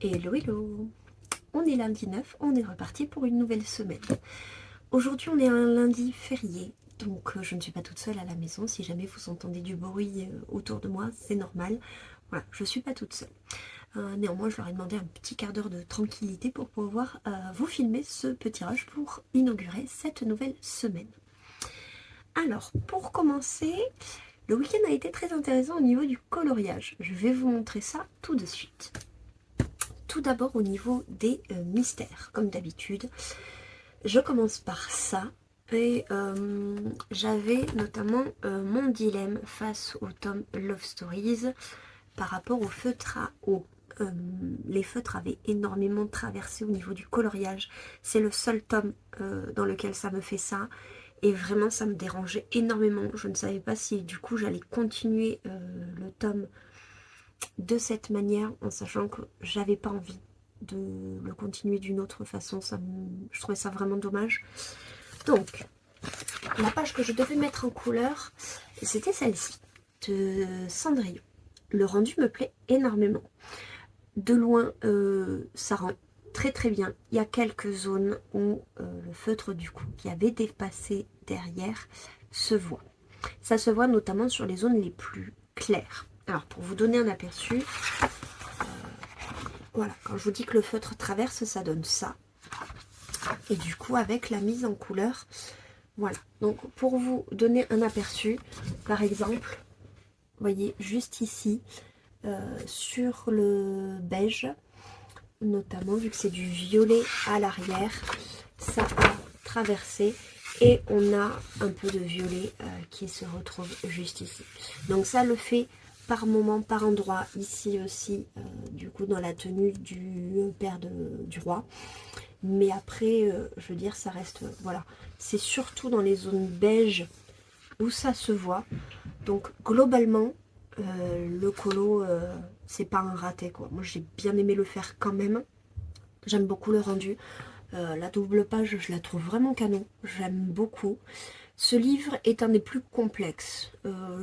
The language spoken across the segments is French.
Hello hello. On est lundi 9, on est reparti pour une nouvelle semaine. Aujourd'hui on est un lundi férié, donc je ne suis pas toute seule à la maison. Si jamais vous entendez du bruit autour de moi, c'est normal. Voilà, je ne suis pas toute seule. Néanmoins je leur ai demandé un petit quart d'heure de tranquillité pour pouvoir vous filmer ce petit rush pour inaugurer cette nouvelle semaine. Alors pour commencer, le week-end a été très intéressant au niveau du coloriage. Je vais vous montrer ça tout de suite. Tout d'abord au niveau des mystères, comme d'habitude. Je commence par ça. Et j'avais notamment mon dilemme face au tome Love Stories par rapport aux feutres à eau. Les feutres avaient énormément traversé au niveau du coloriage. C'est le seul tome dans lequel ça me fait ça. Et vraiment ça me dérangeait énormément. Je ne savais pas si du coup j'allais continuer le tome de cette manière, en sachant que j'avais pas envie de le continuer d'une autre façon. Je trouvais ça vraiment dommage. Donc, la page que je devais mettre en couleur, c'était celle-ci, de Cendrillon. Le rendu me plaît énormément. De loin, ça rend très très bien. Il y a quelques zones où le feutre du coup qui avait dépassé derrière se voit. Ça se voit notamment sur les zones les plus claires. Alors pour vous donner un aperçu, voilà, quand je vous dis que le feutre traverse, ça donne ça. Et du coup, avec la mise en couleur, voilà. Donc, pour vous donner un aperçu, par exemple, vous voyez, juste ici, sur le beige, notamment, vu que c'est du violet à l'arrière, ça a traversé. Et on a un peu de violet qui se retrouve juste ici. Donc ça le fait par moment, par endroit, ici aussi, du coup dans la tenue du père du roi. Mais après, je veux dire, ça reste, voilà. C'est surtout dans les zones beige où ça se voit. Donc globalement, le colo, c'est pas un raté, quoi. Moi j'ai bien aimé le faire quand même. J'aime beaucoup le rendu. La double page, je la trouve vraiment canon. J'aime beaucoup. Ce livre est un des plus complexes.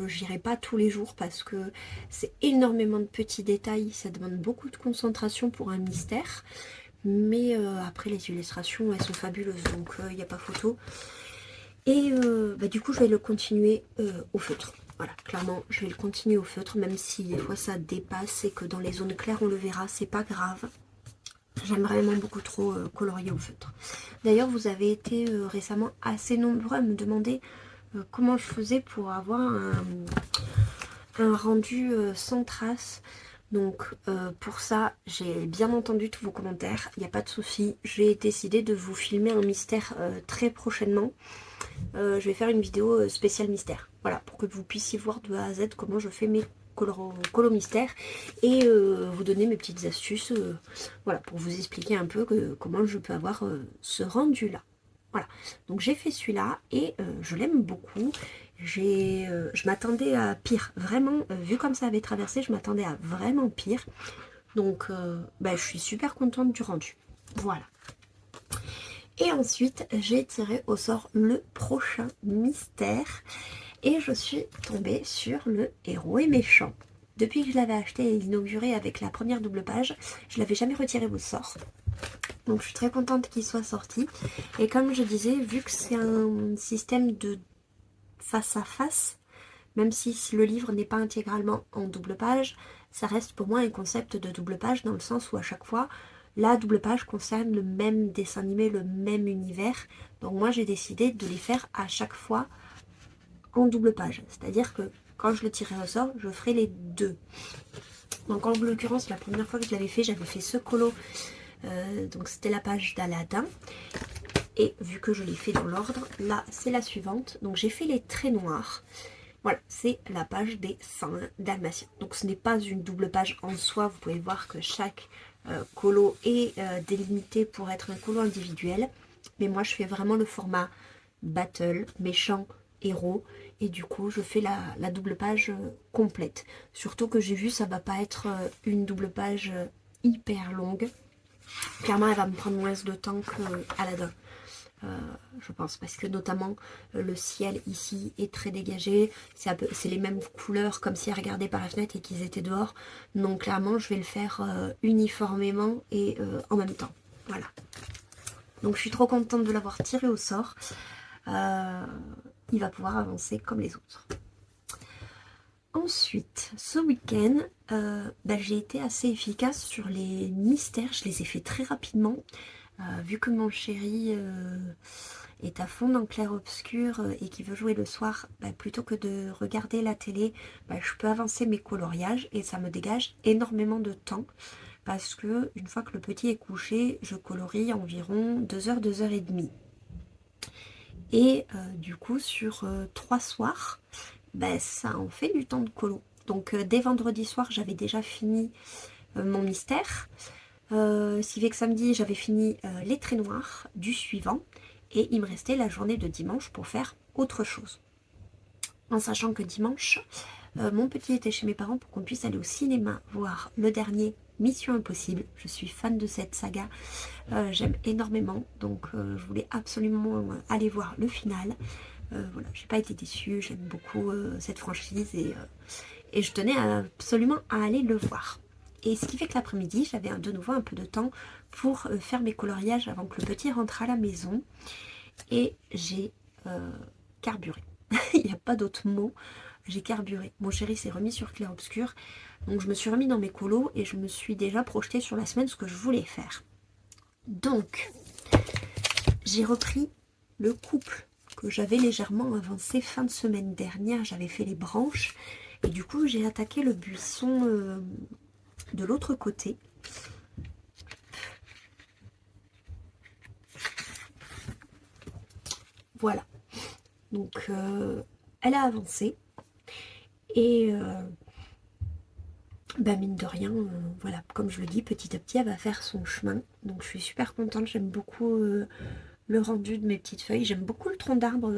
J'irai pas tous les jours parce que c'est énormément de petits détails. Ça demande beaucoup de concentration pour un mystère. Mais après, les illustrations, elles sont fabuleuses. Donc, il n'y a pas photo. Et du coup, je vais le continuer au feutre. Voilà, clairement, je vais le continuer au feutre. Même si des fois, ça dépasse et que dans les zones claires, on le verra. C'est pas grave. J'aime vraiment beaucoup trop colorier au feutre. D'ailleurs, vous avez été récemment assez nombreux à me demander comment je faisais pour avoir un rendu sans trace. Donc pour ça, j'ai bien entendu tous vos commentaires, il n'y a pas de souci. J'ai décidé de vous filmer un mystère très prochainement. Je vais faire une vidéo spéciale mystère. Voilà, pour que vous puissiez voir de A à Z comment je fais mes colo mystères et vous donner mes petites astuces, voilà, pour vous expliquer un peu comment je peux avoir ce rendu là. Voilà, donc j'ai fait celui-là et je l'aime beaucoup. Je m'attendais à pire, vraiment, vu comme ça avait traversé, je m'attendais à vraiment pire. Donc je suis super contente du rendu. Voilà. Et ensuite, j'ai tiré au sort le prochain mystère. Et je suis tombée sur le héros et méchant. Depuis que je l'avais acheté et inauguré avec la première double page, je l'avais jamais retiré au sort. Donc je suis très contente qu'il soit sorti. Et comme je disais, vu que c'est un système de face à face, même si le livre n'est pas intégralement en double page, ça reste pour moi un concept de double page dans le sens où à chaque fois, la double page concerne le même dessin animé, le même univers. Donc moi j'ai décidé de les faire à chaque fois en double page. C'est-à-dire que quand je le tirerai au sort, je ferai les deux. Donc en l'occurrence, la première fois que je l'avais fait, j'avais fait ce colo. Donc c'était la page d'Aladin. Et vu que je l'ai fait dans l'ordre, là c'est la suivante. Donc j'ai fait les traits noirs. Voilà, c'est la page des seins dalmatiens. Donc ce n'est pas une double page en soi. Vous pouvez voir que chaque colo est délimité pour être un colo individuel. Mais moi je fais vraiment le format battle, méchant, héros. Et du coup je fais la double page complète. Surtout que j'ai vu ça va pas être une double page hyper longue. Clairement elle va me prendre moins de temps que Aladdin. je pense, parce que notamment le ciel ici est très dégagé, c'est les mêmes couleurs comme si à regarder par la fenêtre et qu'ils étaient dehors, donc clairement je vais le faire uniformément et en même temps, voilà. Donc je suis trop contente de l'avoir tiré au sort, il va pouvoir avancer comme les autres. Ensuite, ce week-end, j'ai été assez efficace sur les mystères, je les ai fait très rapidement. Vu que mon chéri est à fond dans clair-obscur et qui veut jouer le soir, plutôt que de regarder la télé, je peux avancer mes coloriages et ça me dégage énormément de temps parce que une fois que le petit est couché, je colorie environ 2 heures, 2 heures et demie. Et du coup, sur 3 soirs, ça en fait du temps de colo. Donc dès vendredi soir, j'avais déjà fini mon mystère. Ce qui fait que samedi, j'avais fini les traits noirs du suivant. Et il me restait la journée de dimanche pour faire autre chose. En sachant que dimanche, mon petit était chez mes parents pour qu'on puisse aller au cinéma voir le dernier Mission Impossible. Je suis fan de cette saga. J'aime énormément. Donc je voulais absolument aller voir le final. Voilà, j'ai pas été déçue. J'aime beaucoup cette franchise. Et je tenais absolument à aller le voir. Et ce qui fait que l'après-midi, j'avais de nouveau un peu de temps pour faire mes coloriages avant que le petit rentre à la maison. Et j'ai carburé. Il n'y a pas d'autre mot. J'ai carburé. Mon chéri s'est remis sur clair-obscur. Donc je me suis remis dans mes colos et je me suis déjà projetée sur la semaine ce que je voulais faire. Donc, j'ai repris le couple que j'avais légèrement avancé fin de semaine dernière. J'avais fait les branches. Et du coup, j'ai attaqué le buisson de l'autre côté. Voilà. Donc, elle a avancé. Et mine de rien, voilà, comme je le dis, petit à petit, elle va faire son chemin. Donc, je suis super contente. J'aime beaucoup le rendu de mes petites feuilles. J'aime beaucoup le tronc d'arbre,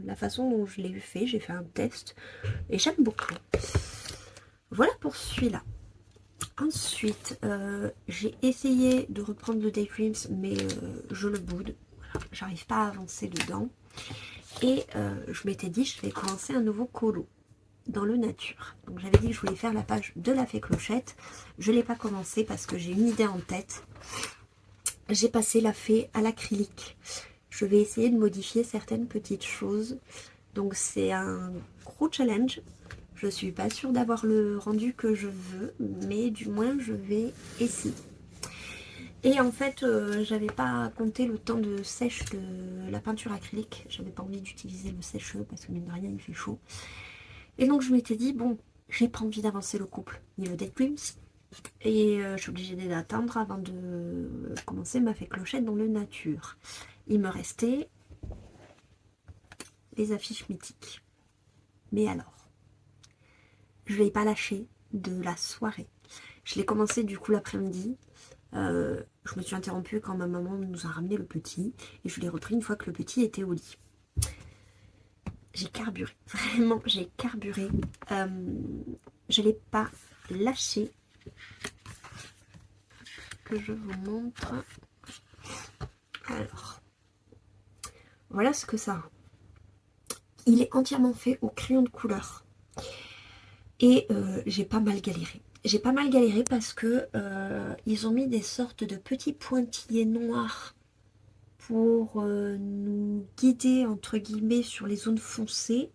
la façon dont je l'ai fait. J'ai fait un test. Et j'aime beaucoup. Voilà pour celui-là. Ensuite, j'ai essayé de reprendre le Daydreams, mais je le boude. Voilà, j'arrive pas à avancer dedans. Et je m'étais dit, je vais commencer un nouveau colo dans le nature. Donc j'avais dit que je voulais faire la page de la fée Clochette. Je ne l'ai pas commencé parce que j'ai une idée en tête. J'ai passé la fée à l'acrylique. Je vais essayer de modifier certaines petites choses. Donc c'est un gros challenge. Je ne suis pas sûre d'avoir le rendu que je veux, mais du moins je vais essayer. Et en fait, j'avais pas compté le temps de sèche de la peinture acrylique. J'avais pas envie d'utiliser le sèche-cheveux parce que mine de rien il fait chaud. Et donc je m'étais dit, bon, j'ai pas envie d'avancer le couple niveau Daydreams. Et je suis obligée d'attendre avant de commencer ma fée Clochette dans le nature. Il me restait les affiches mythiques. Mais alors, je vais pas lâcher de la soirée. Je l'ai commencé du coup l'après-midi. Je me suis interrompue quand ma maman nous a ramené le petit. Et je l'ai repris une fois que le petit était au lit. J'ai carburé. Vraiment, j'ai carburé. Je l'ai pas lâché. Que je vous montre. Alors, voilà ce que ça a. Il est entièrement fait au crayon de couleur. Et j'ai pas mal galéré. J'ai pas mal galéré parce que ils ont mis des sortes de petits pointillés noirs pour nous guider entre guillemets sur les zones foncées.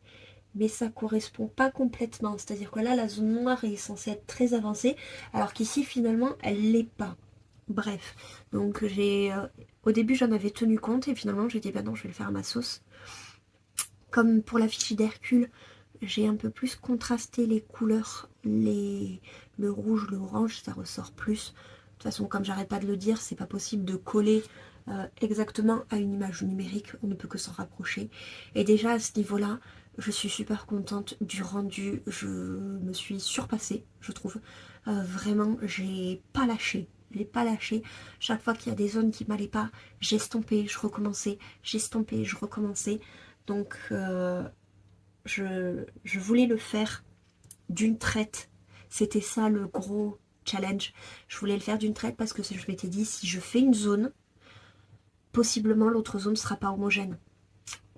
Mais ça correspond pas complètement. C'est-à-dire que là, la zone noire est censée être très avancée, alors qu'ici, finalement, elle l'est pas. Bref, donc au début j'en avais tenu compte et finalement j'ai dit bah non, je vais le faire à ma sauce. Comme pour la fiche d'Hercule, j'ai un peu plus contrasté les couleurs, le rouge, le orange, ça ressort plus. De toute façon, comme j'arrête pas de le dire, c'est pas possible de coller exactement à une image numérique, on ne peut que s'en rapprocher. Et déjà à ce niveau-là, je suis super contente du rendu, je me suis surpassée, je trouve. Vraiment, j'ai pas lâché. Je l'ai pas lâché. Chaque fois qu'il y a des zones qui m'allaient pas, j'estompais, je recommençais, j'estompais, je recommençais. Donc je voulais le faire d'une traite. C'était ça le gros challenge. Je voulais le faire d'une traite parce que je m'étais dit, si je fais une zone, possiblement l'autre zone ne sera pas homogène.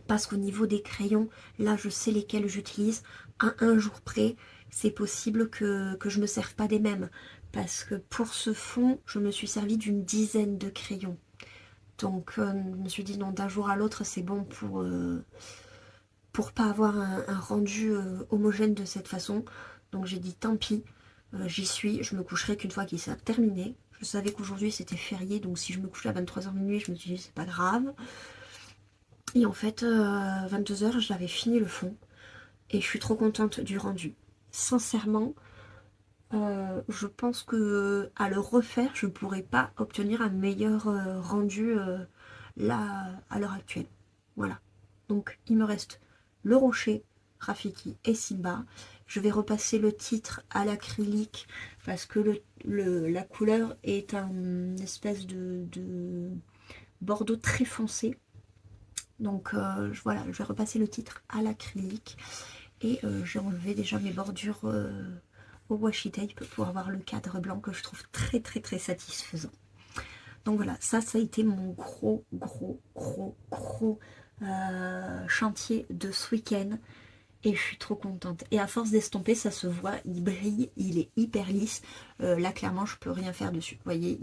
Parce qu'au niveau des crayons, là je sais lesquels j'utilise. À un jour près, c'est possible que je ne me serve pas des mêmes. Parce que pour ce fond, je me suis servi d'une dizaine de crayons. Donc je me suis dit non, d'un jour à l'autre, c'est bon pour pas avoir un rendu homogène de cette façon. Donc j'ai dit tant pis, j'y suis, je me coucherai qu'une fois qu'il sera terminé. Je savais qu'aujourd'hui c'était férié, donc si je me couchais à 23h minuit, je me suis dit c'est pas grave. Et en fait, 22h, j'avais fini le fond. Et je suis trop contente du rendu. Sincèrement, je pense que à le refaire, je ne pourrais pas obtenir un meilleur rendu là, à l'heure actuelle. Voilà. Donc, il me reste le rocher, Rafiki et Simba. Je vais repasser le titre à l'acrylique parce que la couleur est un espèce de bordeaux très foncé. Donc voilà, je vais repasser le titre à l'acrylique et j'ai enlevé déjà mes bordures au washi tape pour avoir le cadre blanc que je trouve très très très satisfaisant. Donc voilà, ça a été mon gros chantier de ce week-end et je suis trop contente. Et à force d'estomper, ça se voit, il brille, il est hyper lisse. Là clairement, je peux rien faire dessus. Vous voyez,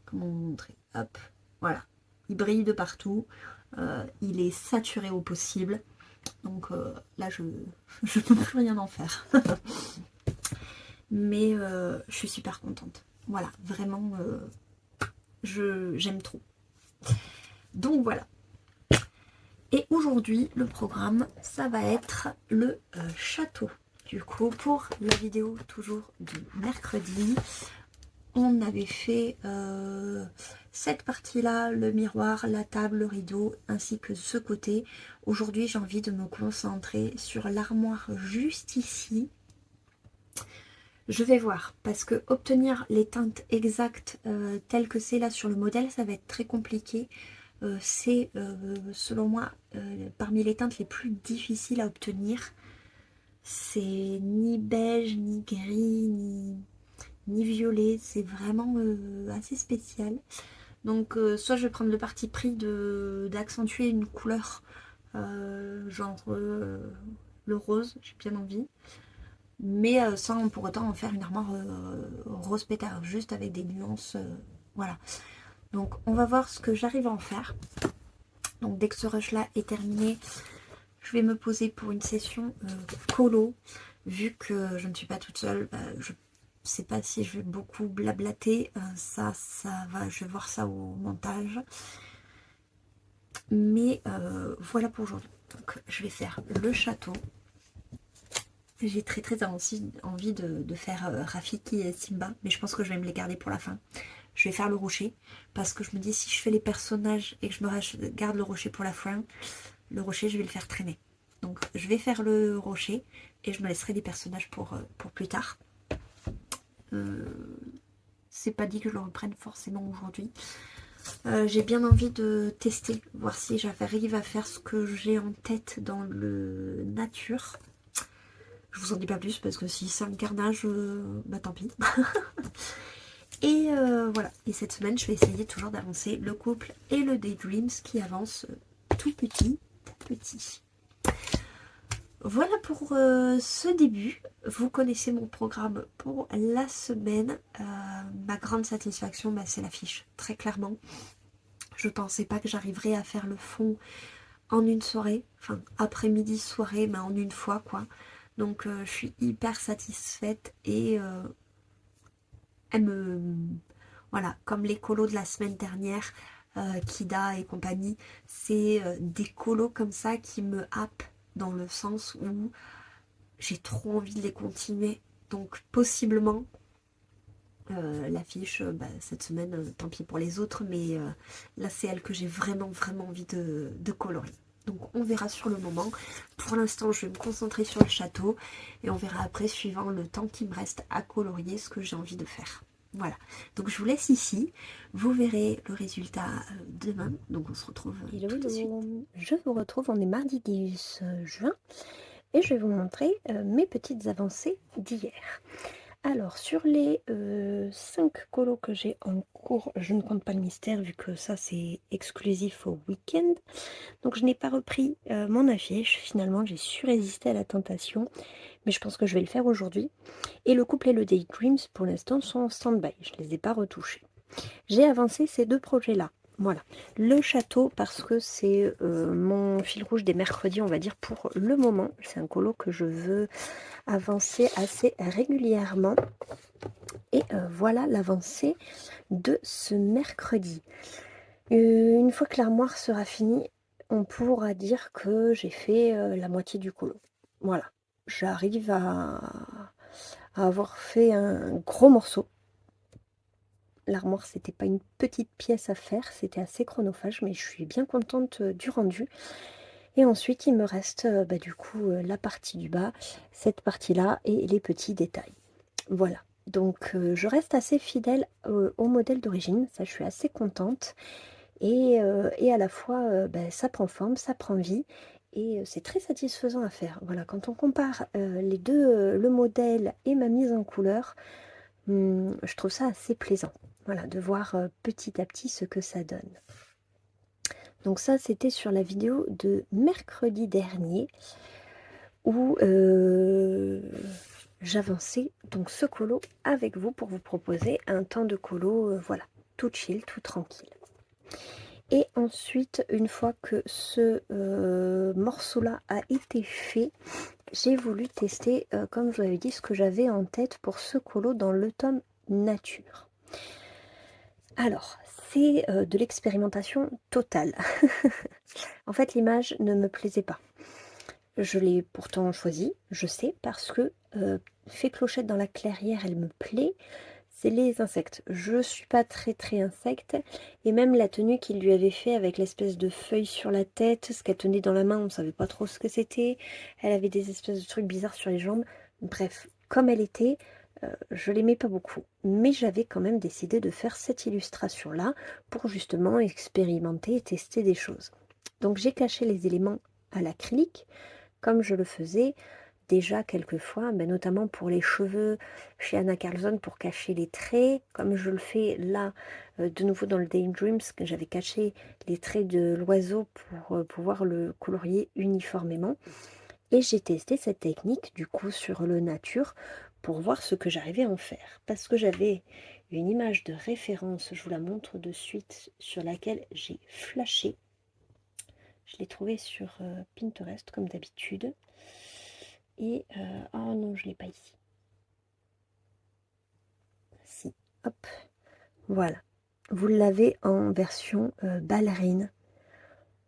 comment vous montrer? Hop, voilà, il brille de partout. Il est saturé au possible. Donc là, je ne peux plus rien en faire. Mais je suis super contente. Voilà, vraiment, j'aime trop. Donc voilà. Et aujourd'hui, le programme, ça va être le château. Du coup, pour la vidéo toujours du mercredi, on avait fait cette partie-là, le miroir, la table, le rideau, ainsi que ce côté. Aujourd'hui, j'ai envie de me concentrer sur l'armoire juste ici. Je vais voir, parce que obtenir les teintes exactes telles que c'est là sur le modèle, ça va être très compliqué. C'est, selon moi, parmi les teintes les plus difficiles à obtenir. C'est ni beige, ni gris, ni violet, c'est vraiment assez spécial. Donc soit je vais prendre le parti pris d'accentuer une couleur genre le rose, j'ai bien envie, mais sans pour autant en faire une armoire rose pétard, juste avec des nuances, voilà. Donc on va voir ce que j'arrive à en faire. Donc dès que ce rush là est terminé, je vais me poser pour une session colo. Vu que je ne suis pas toute seule, je sais pas si je vais beaucoup blablater, ça va, je vais voir ça au montage. Mais voilà pour aujourd'hui. Donc je vais faire le château. J'ai très envie de faire Rafiki et Simba, mais je pense que je vais me les garder pour la fin. Je vais faire le rocher, parce que je me dis si je fais les personnages et que je me garde le rocher pour la fin, le rocher je vais le faire traîner. Donc je vais faire le rocher et je me laisserai des personnages pour plus tard. C'est pas dit que je le reprenne forcément aujourd'hui. J'ai bien envie de tester, voir si j'arrive à faire ce que j'ai en tête dans le nature. Je vous en dis pas plus parce que si c'est un carnage, bah tant pis. Et voilà, et cette semaine je vais essayer toujours d'avancer le couple et le Daydreams qui avance tout petit. Voilà pour ce début. Vous connaissez mon programme pour la semaine. Ma grande satisfaction, bah, c'est l'affiche, très clairement. Je pensais pas que j'arriverais à faire le fond en une soirée, enfin après-midi, soirée, mais en une fois quoi. Donc je suis hyper satisfaite et elle me... Voilà, comme les colos de la semaine dernière, Kida et compagnie, c'est des colos comme ça qui me happent dans le sens où j'ai trop envie de les continuer. Donc possiblement, l'affiche, cette semaine, tant pis pour les autres, mais là c'est elle que j'ai vraiment envie de colorer. Donc on verra sur le moment. Pour l'instant je vais me concentrer sur le château et on verra après suivant le temps qui me reste à colorier ce que j'ai envie de faire. Voilà, donc je vous laisse ici, vous verrez le résultat demain, donc on se retrouve tout de suite. Je vous retrouve, on est mardi 10 juin et je vais vous montrer mes petites avancées d'hier. Alors, sur les 5 colos que j'ai en cours, je ne compte pas le mystère vu que ça c'est exclusif au week-end. Donc je n'ai pas repris mon affiche. Finalement, j'ai su résister à la tentation. Mais je pense que je vais le faire aujourd'hui. Et le couple et le Daydreams, pour l'instant, sont en stand-by. Je ne les ai pas retouchés. J'ai avancé ces 2 projets-là. Voilà. Le château, parce que c'est mon fil rouge des mercredis, on va dire, pour le moment. C'est un colo que je veux avancer assez régulièrement. Et voilà l'avancée de ce mercredi. Une fois que l'armoire sera finie, on pourra dire que j'ai fait la moitié du colo. Voilà. J'arrive à avoir fait un gros morceau. L'armoire, c'était pas une petite pièce à faire, c'était assez chronophage, mais je suis bien contente du rendu. Et ensuite, il me reste du coup la partie du bas, cette partie-là et les petits détails. Voilà. Donc, je reste assez fidèle au modèle d'origine, ça je suis assez contente. Et à la fois, ça prend forme, ça prend vie. Et c'est très satisfaisant à faire. Voilà, quand on compare les deux, le modèle et ma mise en couleur, je trouve ça assez plaisant. Voilà, de voir petit à petit ce que ça donne. Donc ça, c'était sur la vidéo de mercredi dernier où j'avançais donc ce colo avec vous pour vous proposer un temps de colo, voilà, tout chill, tout tranquille. Et ensuite, une fois que ce morceau-là a été fait, j'ai voulu tester, comme je vous avais dit, ce que j'avais en tête pour ce colo dans le tome nature. Alors, c'est de l'expérimentation totale. En fait, l'image ne me plaisait pas. Je l'ai pourtant choisie, je sais, parce que Fée Clochette dans la clairière, elle me plaît. C'est les insectes. Je suis pas très insecte. Et même la tenue qu'il lui avait fait avec l'espèce de feuille sur la tête, ce qu'elle tenait dans la main, on ne savait pas trop ce que c'était. Elle avait des espèces de trucs bizarres sur les jambes. Bref, comme elle était, je l'aimais pas beaucoup. Mais j'avais quand même décidé de faire cette illustration-là pour justement expérimenter et tester des choses. Donc j'ai caché les éléments à l'acrylique, comme je le faisais déjà quelques fois, notamment pour les cheveux chez Anna Carlson pour cacher les traits, comme je le fais là de nouveau dans le Daydreams, que j'avais caché les traits de l'oiseau pour pouvoir le colorier uniformément. Et j'ai testé cette technique du coup sur le nature pour voir ce que j'arrivais à en faire. Parce que j'avais une image de référence, je vous la montre de suite, sur laquelle j'ai flashé. Je l'ai trouvée sur Pinterest comme d'habitude. Et oh non, je l'ai pas ici. Si, hop, voilà. Vous l'avez en version ballerine.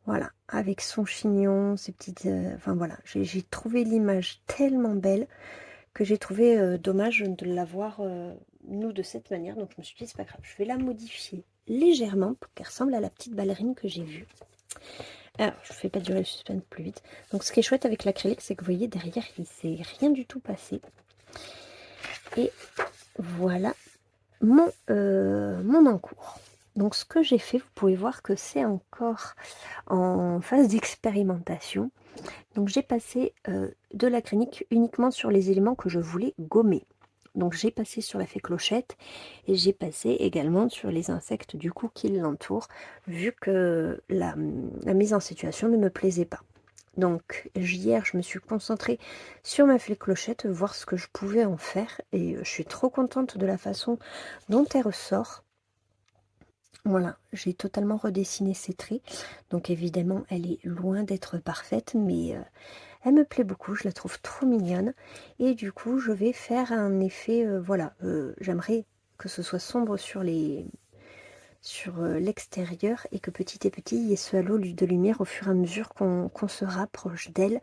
Voilà, avec son chignon, ses petites... enfin voilà, j'ai trouvé l'image tellement belle que j'ai trouvé dommage de l'avoir, nous, de cette manière. Donc je me suis dit, c'est pas grave, je vais la modifier légèrement pour qu'elle ressemble à la petite ballerine que j'ai vue. Alors, je ne fais pas durer le suspense plus vite. Donc ce qui est chouette avec l'acrylique, c'est que vous voyez, derrière, il ne s'est rien du tout passé. Et voilà mon encours. Donc ce que j'ai fait, vous pouvez voir que c'est encore en phase d'expérimentation. Donc j'ai passé de l'acrylique uniquement sur les éléments que je voulais gommer. Donc j'ai passé sur la fée Clochette et j'ai passé également sur les insectes du coup qui l'entourent, vu que la mise en situation ne me plaisait pas. Donc hier je me suis concentrée sur ma fée Clochette, voir ce que je pouvais en faire, et je suis trop contente de la façon dont elle ressort. Voilà, j'ai totalement redessiné ses traits, donc évidemment elle est loin d'être parfaite, mais elle me plaît beaucoup, je la trouve trop mignonne. Et du coup je vais faire un effet, voilà, j'aimerais que ce soit sombre sur l'extérieur et que petit à petit il y ait ce halo de lumière au fur et à mesure qu'on se rapproche d'elle,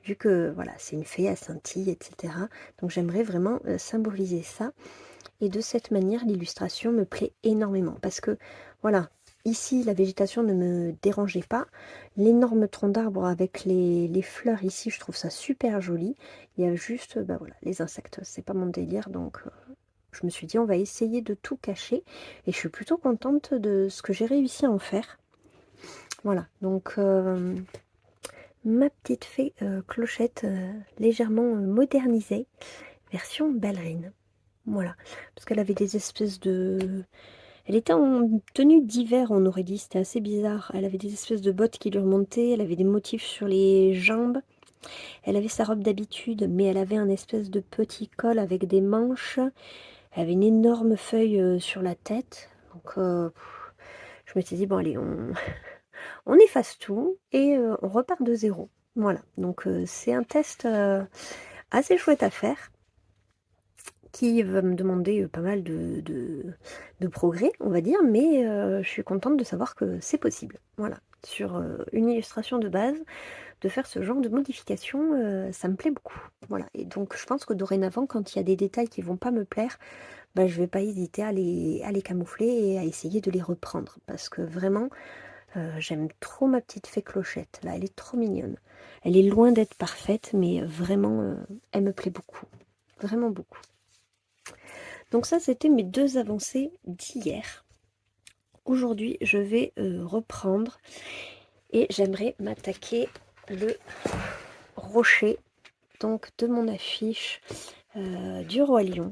vu que voilà, c'est une fée, elle scintille, etc. Donc j'aimerais vraiment symboliser ça. Et de cette manière, l'illustration me plaît énormément parce que voilà, ici la végétation ne me dérangeait pas. L'énorme tronc d'arbre avec les fleurs ici, je trouve ça super joli. Il y a juste voilà, les insectes, c'est pas mon délire, donc je me suis dit on va essayer de tout cacher et je suis plutôt contente de ce que j'ai réussi à en faire. Voilà, donc ma petite fée Clochette légèrement modernisée, version ballerine. Voilà, parce qu'elle avait des espèces de... Elle était en tenue d'hiver, on aurait dit, c'était assez bizarre. Elle avait des espèces de bottes qui lui remontaient, elle avait des motifs sur les jambes. Elle avait sa robe d'habitude, mais elle avait un espèce de petit col avec des manches. Elle avait une énorme feuille sur la tête. Donc je me suis dit, bon allez, on efface tout et on repart de zéro. Voilà, donc c'est un test assez chouette à faire, qui va me demander pas mal de progrès, on va dire, mais je suis contente de savoir que c'est possible. Voilà, sur une illustration de base, de faire ce genre de modification, ça me plaît beaucoup. Voilà, et donc je pense que dorénavant, quand il y a des détails qui vont pas me plaire, bah, je vais pas hésiter à les camoufler et à essayer de les reprendre, parce que vraiment, j'aime trop ma petite fée Clochette, là, elle est trop mignonne. Elle est loin d'être parfaite, mais vraiment, elle me plaît beaucoup, vraiment beaucoup. Donc ça, c'était mes deux avancées d'hier. Aujourd'hui, je vais reprendre et j'aimerais m'attaquer le rocher donc de mon affiche du Roi Lion.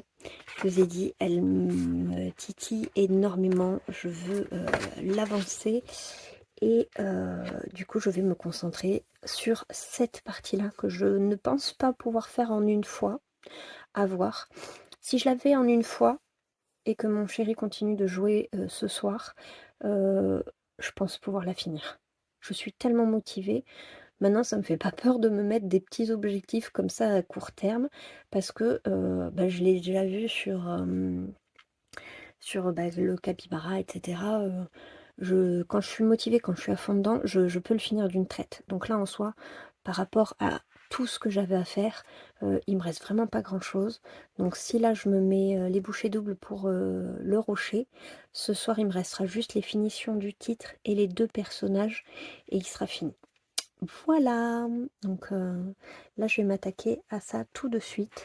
Je vous ai dit, elle me titille énormément. Je veux l'avancer et du coup, je vais me concentrer sur cette partie-là que je ne pense pas pouvoir faire en une fois. À voir. Si je la fais en une fois, et que mon chéri continue de jouer ce soir, je pense pouvoir la finir. Je suis tellement motivée. Maintenant, ça me fait pas peur de me mettre des petits objectifs comme ça à court terme, parce que bah, je l'ai déjà vu sur bah, le capybara, etc. Quand je suis motivée, quand je suis à fond dedans, je peux le finir d'une traite. Donc là, en soi, par rapport à tout ce que j'avais à faire, il me reste vraiment pas grand chose. Donc si là je me mets les bouchées doubles pour le rocher, ce soir il me restera juste les finitions du titre et les deux personnages et il sera fini. Voilà, donc là je vais m'attaquer à ça tout de suite.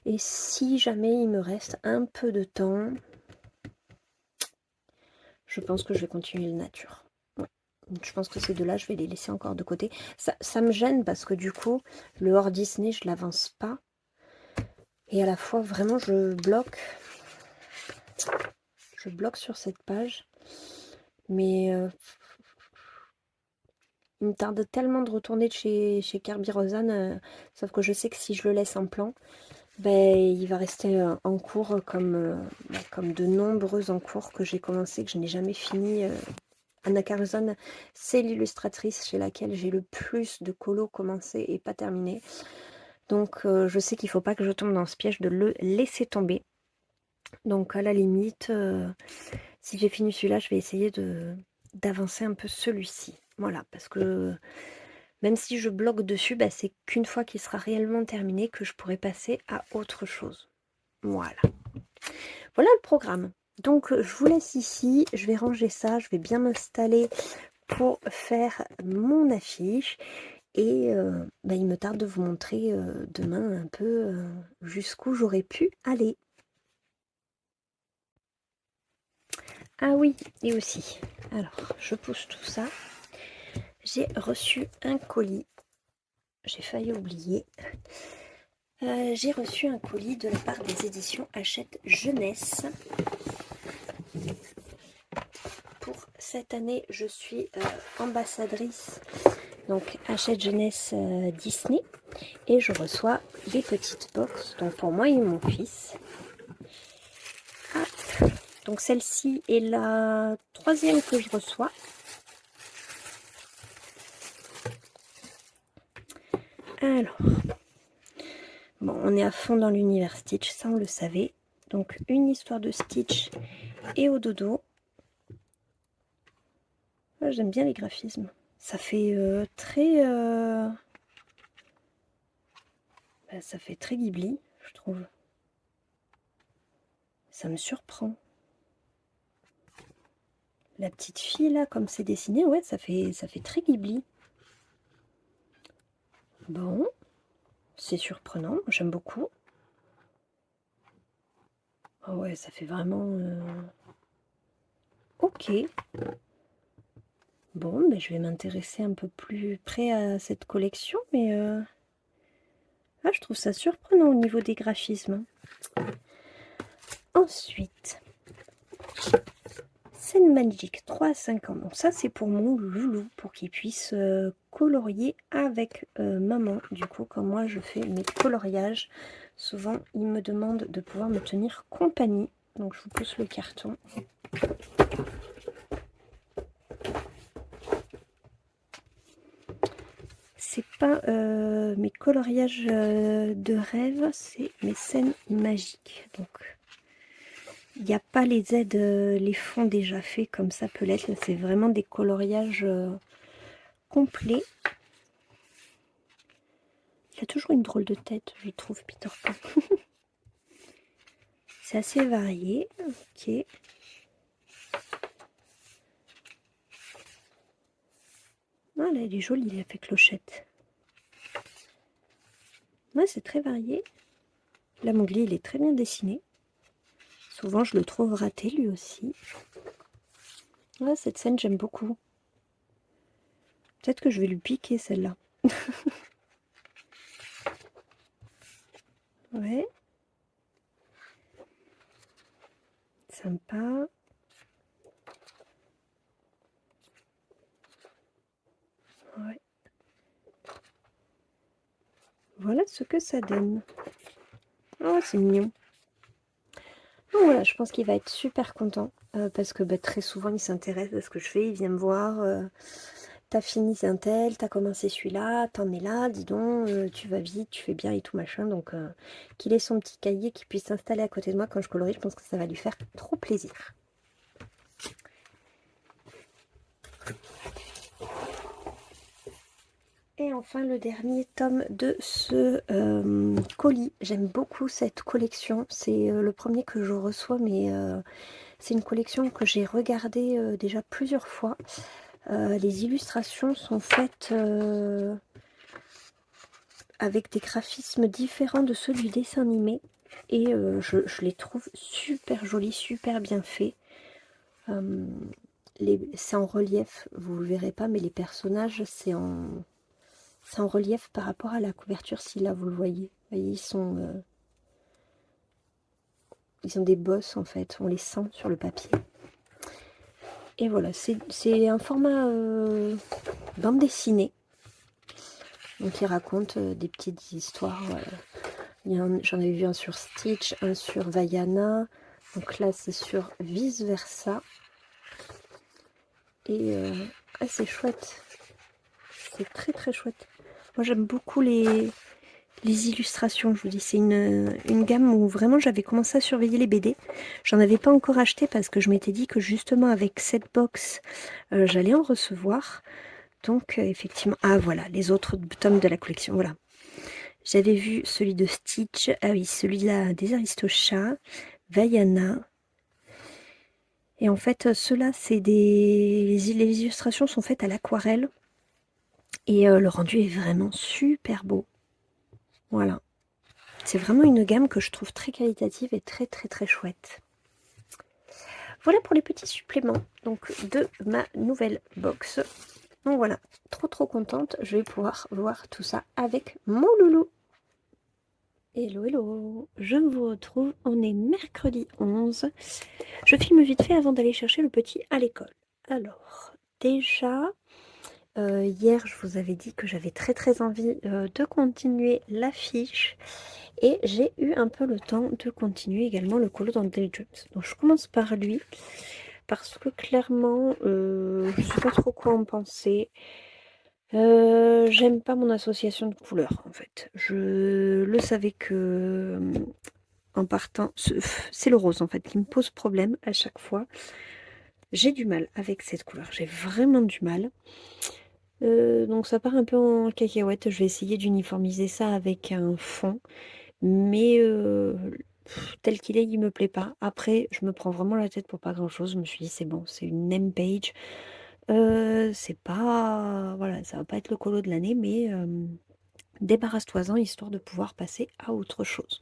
Et si jamais il me reste un peu de temps, je pense que je vais continuer le nature. Ouais. Donc, je pense que ces deux-là, je vais les laisser encore de côté. Ça me gêne parce que du coup, le hors Disney, je l'avance pas. Et à la fois, vraiment, je bloque. Je bloque sur cette page. Mais il me tarde tellement de retourner de chez Kirby Rosanne. Sauf que je sais que si je le laisse en plan, ben, il va rester en cours comme de nombreux en cours que j'ai commencé, que je n'ai jamais fini. Anna Carlson, c'est l'illustratrice chez laquelle j'ai le plus de colos commencés et pas terminés. Donc je sais qu'il ne faut pas que je tombe dans ce piège de le laisser tomber. Donc à la limite, si j'ai fini celui-là, je vais essayer d'avancer un peu celui-ci. Voilà, parce que même si je bloque dessus, bah, c'est qu'une fois qu'il sera réellement terminé que je pourrai passer à autre chose. Voilà. Voilà le programme. Donc je vous laisse ici, je vais ranger ça, je vais bien m'installer pour faire mon affiche et bah, il me tarde de vous montrer demain un peu jusqu'où j'aurais pu aller. Ah oui, et aussi, alors je pousse tout ça, j'ai reçu un colis, j'ai failli oublier, j'ai reçu un colis de la part des éditions Hachette Jeunesse. Pour cette année, je suis ambassadrice donc Hachette Jeunesse Disney et je reçois des petites box donc pour moi et mon fils. Hop. Donc celle-ci est la troisième que je reçois. Alors, bon, on est à fond dans l'univers Stitch, ça on le savait. Donc une histoire de Stitch et au dodo. Ah, j'aime bien les graphismes. Ça fait très... bah, ça fait très Ghibli, je trouve. Ça me surprend. La petite fille là, comme c'est dessiné, ouais, ça fait très Ghibli. Bon, c'est surprenant, j'aime beaucoup. Oh ouais, ça fait vraiment... Ok. Bon, ben, je vais m'intéresser un peu plus près à cette collection, mais ah, je trouve ça surprenant au niveau des graphismes. Ensuite, scène magique 3 à 5 ans. Donc ça, c'est pour mon loulou, pour qu'il puisse colorier avec maman. Du coup, comme moi, je fais mes coloriages, souvent, il me demande de pouvoir me tenir compagnie. Donc, je vous pousse le carton. C'est pas mes coloriages de rêve, c'est mes scènes magiques. Donc, il n'y a pas les aides, les fonds déjà faits comme ça peut l'être. Là, c'est vraiment des coloriages complets. Il a toujours une drôle de tête, je trouve, Peter Pan. C'est assez varié. Ok. Ah là, il est joli, il a fait clochette. Ouais, c'est très varié. Là, Mowgli, il est très bien dessiné. Souvent, je le trouve raté, lui aussi. Ouais, cette scène, j'aime beaucoup. Peut-être que je vais lui piquer, celle-là. Ouais. Sympa. Ouais. Voilà ce que ça donne. Oh, c'est mignon. Donc voilà, je pense qu'il va être super content parce que très souvent il s'intéresse à ce que je fais, il vient me voir. T'as fini un tel, t'as commencé celui-là, t'en es là, dis donc, tu vas vite, tu fais bien et tout machin. Donc qu'il ait son petit cahier, qu'il puisse s'installer à côté de moi quand je colorie, je pense que ça va lui faire trop plaisir. Et enfin le dernier tome de ce colis. J'aime beaucoup cette collection. C'est le premier que je reçois, mais c'est une collection que j'ai regardée déjà plusieurs fois. Les illustrations sont faites avec des graphismes différents de ceux du dessin animé. Et je les trouve super jolis, super bien faits. C'est en relief, vous le verrez pas, mais les personnages, c'est en relief par rapport à la couverture, si là vous le voyez. Vous voyez, ils ont des bosses en fait, on les sent sur le papier. Et voilà, c'est un format bande dessinée. Donc il raconte des petites histoires. J'en avais vu un sur Stitch, un sur Vaiana. Donc là c'est sur Vice Versa. Et c'est chouette. C'est très très chouette. Moi j'aime beaucoup les illustrations, je vous dis, c'est une gamme où vraiment j'avais commencé à surveiller les BD. J'en avais pas encore acheté parce que je m'étais dit que justement avec cette box, j'allais en recevoir. Donc effectivement, ah voilà, les autres tomes de la collection, voilà. J'avais vu celui de Stitch, ah oui, celui-là des Aristochats, Vaiana. Et en fait, ceux-là, c'est les illustrations sont faites à l'aquarelle. Et le rendu est vraiment super beau. Voilà. C'est vraiment une gamme que je trouve très qualitative et très très très chouette. Voilà pour les petits suppléments donc de ma nouvelle box. Donc voilà, trop trop contente. Je vais pouvoir voir tout ça avec mon loulou. Hello hello, je vous retrouve. On est mercredi 11. Je filme vite fait avant d'aller chercher le petit à l'école. Alors, déjà... hier, je vous avais dit que j'avais très très envie de continuer l'affiche et j'ai eu un peu le temps de continuer également le colo dans Daydreams. Donc je commence par lui parce que clairement, je ne sais pas trop quoi en penser. J'aime pas mon association de couleurs en fait. Je le savais que en partant, c'est le rose en fait qui me pose problème à chaque fois. J'ai du mal avec cette couleur, j'ai vraiment du mal. Donc ça part un peu en cacahuète. Je vais essayer d'uniformiser ça avec un fond. Mais tel qu'il est, il me plaît pas. Après, je me prends vraiment la tête pour pas grand chose. Je me suis dit, c'est bon, c'est une name page. C'est pas... Voilà, ça va pas être le colo de l'année, mais débarrasse-toi-en, histoire de pouvoir passer à autre chose.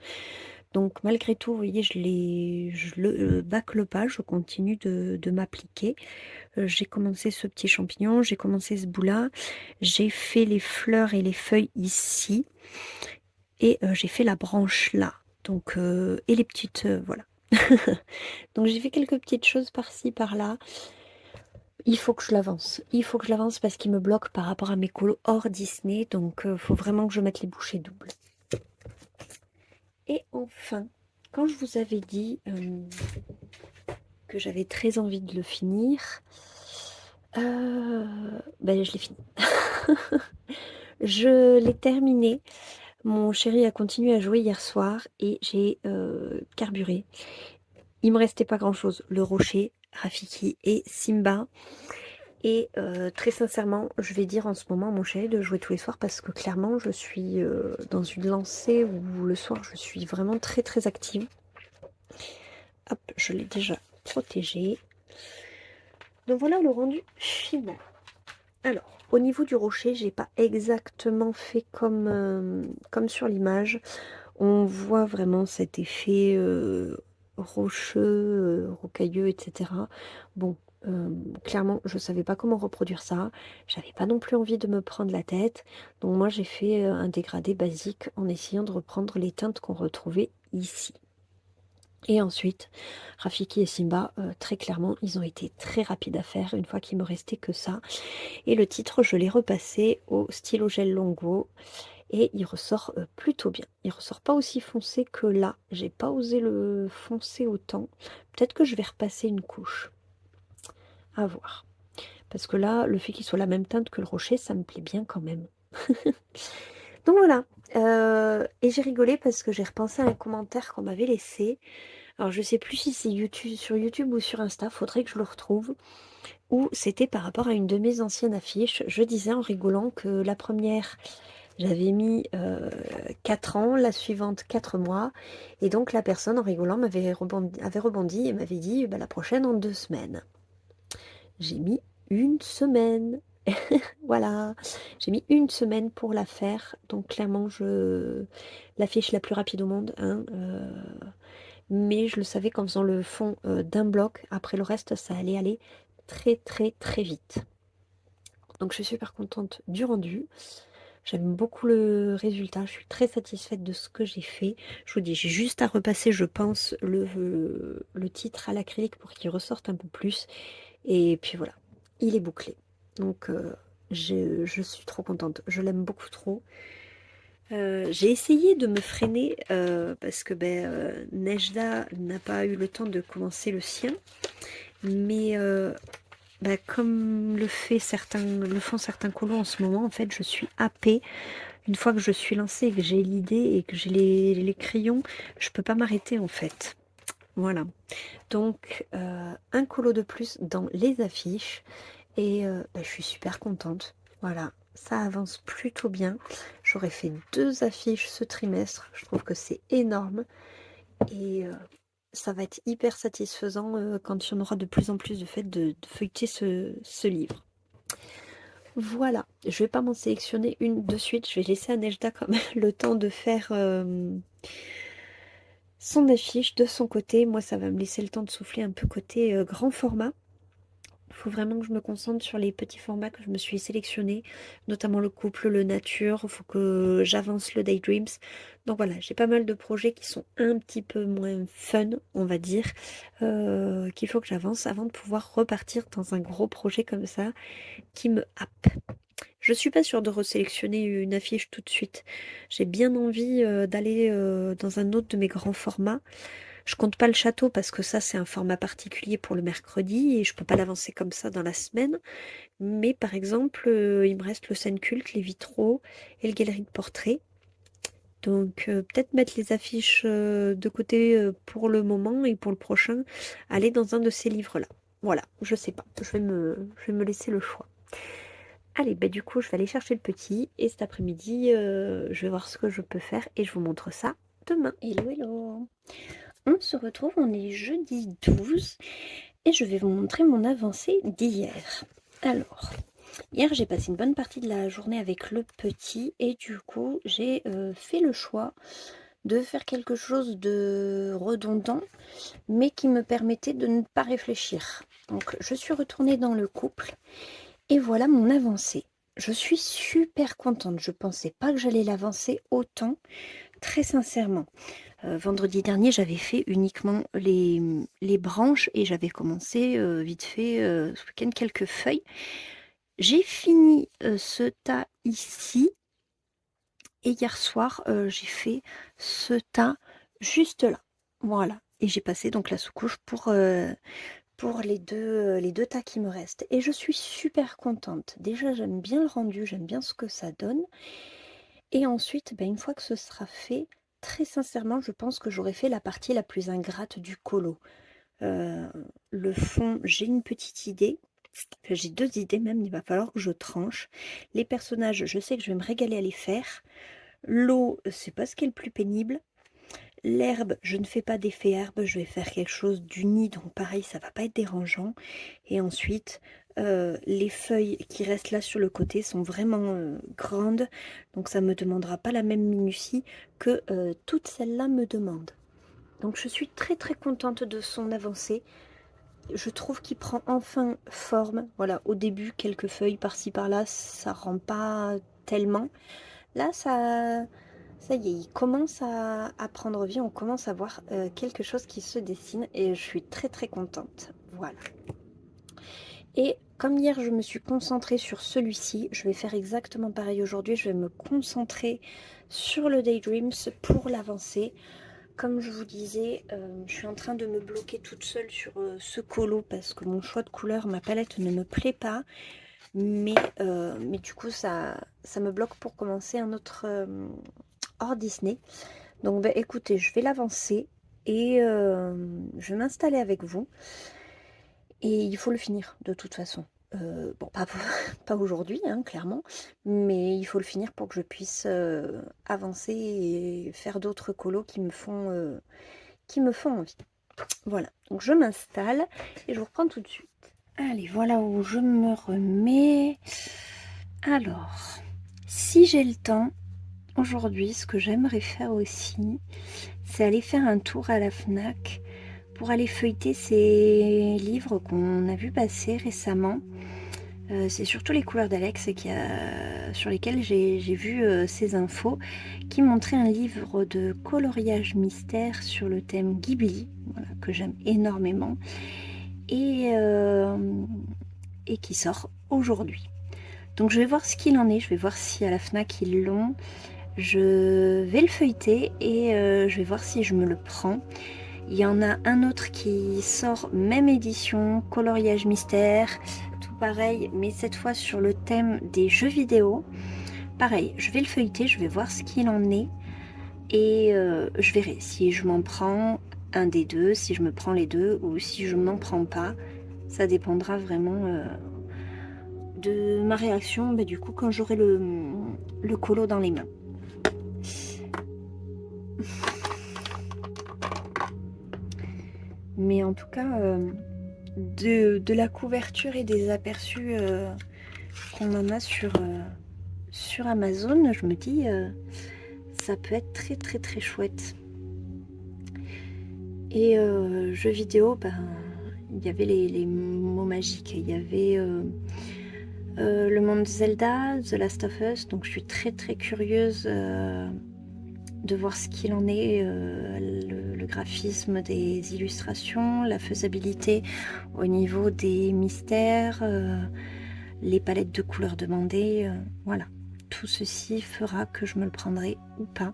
Donc malgré tout, vous voyez, je le bâcle pas, je continue de m'appliquer. J'ai commencé ce petit champignon, j'ai commencé ce bout-là, j'ai fait les fleurs et les feuilles ici, et j'ai fait la branche là. Donc, et les petites, voilà. Donc j'ai fait quelques petites choses par-ci, par-là. Il faut que je l'avance. Il faut que je l'avance parce qu'il me bloque par rapport à mes colos hors Disney. Donc il faut vraiment que je mette les bouchées doubles. Et enfin, quand je vous avais dit que j'avais très envie de le finir, ben, je l'ai fini. Je l'ai terminé. Mon chéri a continué à jouer hier soir et j'ai carburé. Il me restait pas grand chose. Le rocher, Rafiki et Simba. Et très sincèrement, je vais dire en ce moment à mon chéri de jouer tous les soirs parce que clairement, je suis dans une lancée où le soir, je suis vraiment très très active. Hop, je l'ai déjà protégé. Donc voilà le rendu final. Alors, au niveau du rocher, j'ai pas exactement fait comme sur l'image. On voit vraiment cet effet rocheux, rocailleux, etc. Bon, clairement, je savais pas comment reproduire ça. J'avais pas non plus envie de me prendre la tête. Donc moi, j'ai fait un dégradé basique en essayant de reprendre les teintes qu'on retrouvait ici. Et ensuite, Rafiki et Simba, très clairement, ils ont été très rapides à faire une fois qu'il me restait que ça. Et le titre, je l'ai repassé au stylo gel Longo et il ressort plutôt bien. Il ressort pas aussi foncé que là. J'ai pas osé le foncer autant. Peut-être que je vais repasser une couche. À voir. Parce que là, le fait qu'il soit la même teinte que le rocher, ça me plaît bien quand même. Donc voilà. Et j'ai rigolé parce que j'ai repensé à un commentaire qu'on m'avait laissé. Alors je sais plus si c'est YouTube, sur YouTube ou sur Insta, faudrait que je le retrouve. Ou c'était par rapport à une de mes anciennes affiches. Je disais en rigolant que la première, j'avais mis 4 ans, la suivante 4 mois. Et donc la personne en rigolant avait rebondi et m'avait dit bah, la prochaine en 2 semaines. J'ai mis 1 semaine. Voilà, j'ai mis 1 semaine pour la faire. Donc clairement, l'affiche la plus rapide au monde. Hein, mais je le savais qu'en faisant le fond d'un bloc, après le reste, ça allait aller très très très vite. Donc je suis super contente du rendu. J'aime beaucoup le résultat. Je suis très satisfaite de ce que j'ai fait. Je vous dis, j'ai juste à repasser, je pense, le titre à l'acrylique pour qu'il ressorte un peu plus. Et puis voilà, il est bouclé. Donc je suis trop contente. Je l'aime beaucoup trop. J'ai essayé de me freiner parce que Nejda n'a pas eu le temps de commencer le sien. Mais comme le font certains colos en ce moment, en fait, je suis happée. Une fois que je suis lancée et que j'ai l'idée et que j'ai les crayons, je peux pas m'arrêter en fait. Voilà. Donc, un colo de plus dans les affiches. Et je suis super contente. Voilà, ça avance plutôt bien. J'aurais fait 2 affiches ce trimestre. Je trouve que c'est énorme. Et ça va être hyper satisfaisant quand il y en aura de plus en plus de fait de feuilleter ce livre. Voilà, je vais pas m'en sélectionner une de suite. Je vais laisser à Nejda quand même le temps de faire son affiche de son côté. Moi, ça va me laisser le temps de souffler un peu côté grand format. Il faut vraiment que je me concentre sur les petits formats que je me suis sélectionnés, notamment le couple, le nature. Il faut que j'avance le Daydreams. Donc voilà, j'ai pas mal de projets qui sont un petit peu moins fun, on va dire, qu'il faut que j'avance avant de pouvoir repartir dans un gros projet comme ça qui me happe. Je suis pas sûre de resélectionner une affiche tout de suite. J'ai bien envie d'aller dans un autre de mes grands formats. Je compte pas le château parce que ça c'est un format particulier pour le mercredi et je peux pas l'avancer comme ça dans la semaine. Mais par exemple, il me reste le scène culte, les vitraux et le galerie de portraits. Donc peut-être mettre les affiches de côté pour le moment et pour le prochain, aller dans un de ces livres-là. Voilà, je sais pas. Je vais me laisser le choix. Allez, du coup, je vais aller chercher le petit et cet après-midi, je vais voir ce que je peux faire et je vous montre ça demain. Hello, hello! On se retrouve, on est jeudi 12 et je vais vous montrer mon avancée d'hier. Alors, hier j'ai passé une bonne partie de la journée avec le petit et du coup j'ai fait le choix de faire quelque chose de redondant mais qui me permettait de ne pas réfléchir. Donc je suis retournée dans le couple et voilà mon avancée. Je suis super contente, je pensais pas que j'allais l'avancer autant, très sincèrement. vendredi dernier, j'avais fait uniquement les branches et j'avais commencé vite fait ce week-end quelques feuilles. J'ai fini ce tas ici et hier soir, j'ai fait ce tas juste là. Voilà. Et j'ai passé donc la sous-couche pour les deux tas qui me restent. Et je suis super contente. Déjà, j'aime bien le rendu, j'aime bien ce que ça donne. Et ensuite, ben, une fois que ce sera fait, très sincèrement, je pense que j'aurai fait la partie la plus ingrate du colo. Le fond, j'ai une petite idée. Enfin, j'ai deux idées même, il va falloir que je tranche. Les personnages, je sais que je vais me régaler à les faire. L'eau, c'est pas ce qui est le plus pénible. L'herbe, je ne fais pas d'effet herbe, je vais faire quelque chose d'uni, donc pareil, ça va pas être dérangeant. Et ensuite, les feuilles qui restent là sur le côté sont vraiment grandes, donc ça me demandera pas la même minutie que toutes celles-là me demandent. Donc je suis très très contente de son avancée. Je trouve qu'il prend enfin forme. Voilà, au début, quelques feuilles par-ci par-là, ça rend pas tellement. Là, ça y est, il commence à prendre vie. On commence à voir quelque chose qui se dessine et je suis très très contente. Voilà. Et comme hier, je me suis concentrée sur celui-ci, je vais faire exactement pareil aujourd'hui. Je vais me concentrer sur le Daydreams pour l'avancer. Comme je vous disais, je suis en train de me bloquer toute seule sur ce colo parce que mon choix de couleur, ma palette ne me plaît pas. Mais du coup, ça me bloque pour commencer un autre hors Disney. Donc, bah, écoutez, je vais l'avancer et je vais m'installer avec vous. Et il faut le finir de toute façon. Bon, pas aujourd'hui, hein, clairement, mais il faut le finir pour que je puisse avancer et faire d'autres colos qui me font envie. Voilà, donc je m'installe et je vous reprends tout de suite. Allez, voilà où je me remets. Alors, si j'ai le temps, aujourd'hui, ce que j'aimerais faire aussi, c'est aller faire un tour à la FNAC pour aller feuilleter ces livres qu'on a vu passer récemment. C'est surtout les couleurs d'Alex sur lesquelles j'ai vu ces infos qui montraient un livre de coloriage mystère sur le thème Ghibli, voilà, que j'aime énormément, et qui sort aujourd'hui. Donc je vais voir ce qu'il en est, je vais voir si à la FNAC ils l'ont. Je vais le feuilleter et je vais voir si je me le prends. Il y en a un autre qui sort, même édition, coloriage mystère, tout pareil, mais cette fois sur le thème des jeux vidéo. Pareil, je vais le feuilleter, je vais voir ce qu'il en est et je verrai si je m'en prends un des deux, si je me prends les deux ou si je m'en prends pas. Ça dépendra vraiment de ma réaction, du coup, quand j'aurai le colo dans les mains. Mais en tout cas, de la couverture et des aperçus qu'on en a sur Amazon, je me dis ça peut être très très très chouette. Et jeux vidéo, il y avait les mots magiques, il y avait le monde Zelda, The Last of Us, donc je suis très très curieuse de voir ce qu'il en est, le graphisme des illustrations, la faisabilité au niveau des mystères, les palettes de couleurs demandées, voilà. Tout ceci fera que je me le prendrai ou pas.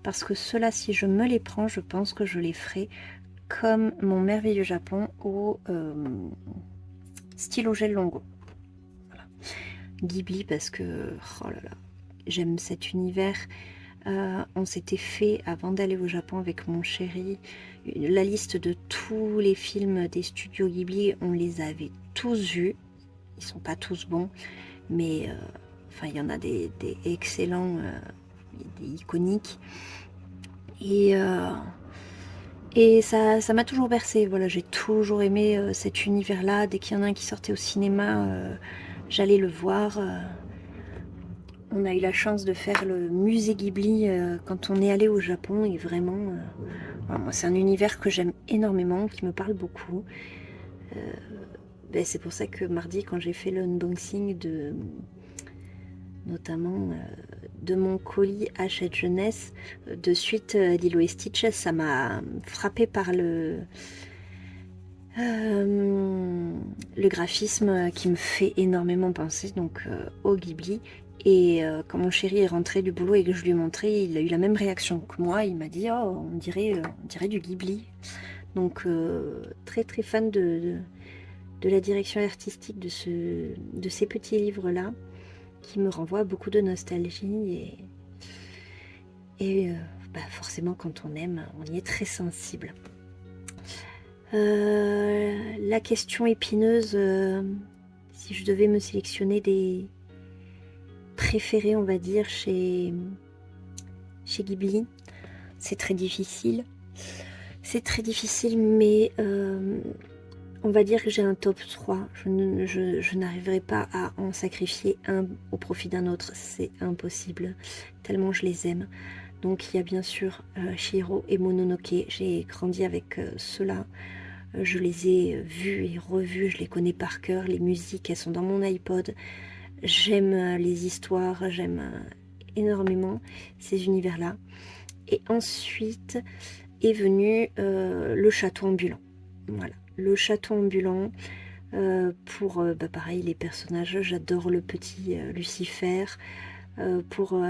Parce que ceux-là, si je me les prends, je pense que je les ferai comme mon merveilleux Japon au stylo gel Longo. Voilà. Ghibli parce que, oh là là, j'aime cet univers. On s'était fait, avant d'aller au Japon avec mon chéri, la liste de tous les films des studios Ghibli. On les avait tous vus. Ils sont pas tous bons, mais enfin il y en a des excellents, des iconiques. Et ça m'a toujours bercé. Voilà, j'ai toujours aimé cet univers-là. Dès qu'il y en a un qui sortait au cinéma, j'allais le voir. On a eu la chance de faire le musée Ghibli quand on est allé au Japon et vraiment, voilà, moi c'est un univers que j'aime énormément, qui me parle beaucoup. C'est pour ça que mardi, quand j'ai fait le unboxing notamment de mon colis Hachette Jeunesse, de suite Lilo et Stitch, ça m'a frappé par le graphisme qui me fait énormément penser donc au Ghibli. Et quand mon chéri est rentré du boulot et que je lui ai montré, il a eu la même réaction que moi. Il m'a dit oh, on dirait du Ghibli. Donc très très fan de la direction artistique de ces petits livres là, qui me renvoient beaucoup de nostalgie. Et forcément quand on aime, on y est très sensible. La question épineuse, si je devais me sélectionner des préférés, on va dire, chez Ghibli, c'est très difficile. C'est très difficile, mais on va dire que j'ai un top 3. Je n'arriverai pas à en sacrifier un au profit d'un autre. C'est impossible, tellement je les aime. Donc il y a bien sûr Chihiro et Mononoke. J'ai grandi avec ceux-là. Je les ai vus et revus, je les connais par cœur. Les musiques, elles sont dans mon iPod. J'aime les histoires, j'aime énormément ces univers-là. Et ensuite est venu le château ambulant. Voilà, le château ambulant. Pour, pareil, les personnages, j'adore le petit Lucifer. Pour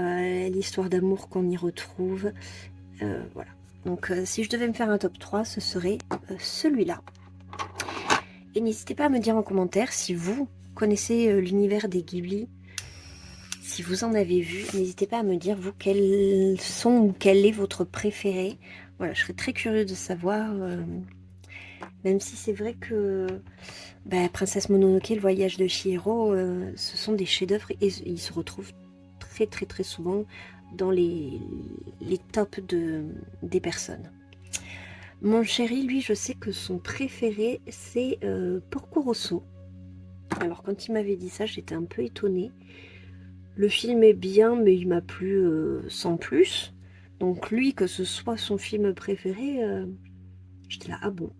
l'histoire d'amour qu'on y retrouve. Voilà. Donc si je devais me faire un top 3, ce serait celui-là. Et n'hésitez pas à me dire en commentaire si vous connaissez l'univers des Ghibli, si vous en avez vu. N'hésitez pas à me dire vous quels sont ou quel est votre préféré. Voilà, je serais très curieuse de savoir. Même si c'est vrai que Princesse Mononoke, le voyage de Chihiro, ce sont des chefs-d'œuvre et ils se retrouvent très très très souvent dans les tops des personnes. Mon chéri, lui, je sais que son préféré, c'est Porco Rosso. Alors, quand il m'avait dit ça, j'étais un peu étonnée. Le film est bien, mais il m'a plu sans plus. Donc, lui, que ce soit son film préféré, j'étais là, ah bon.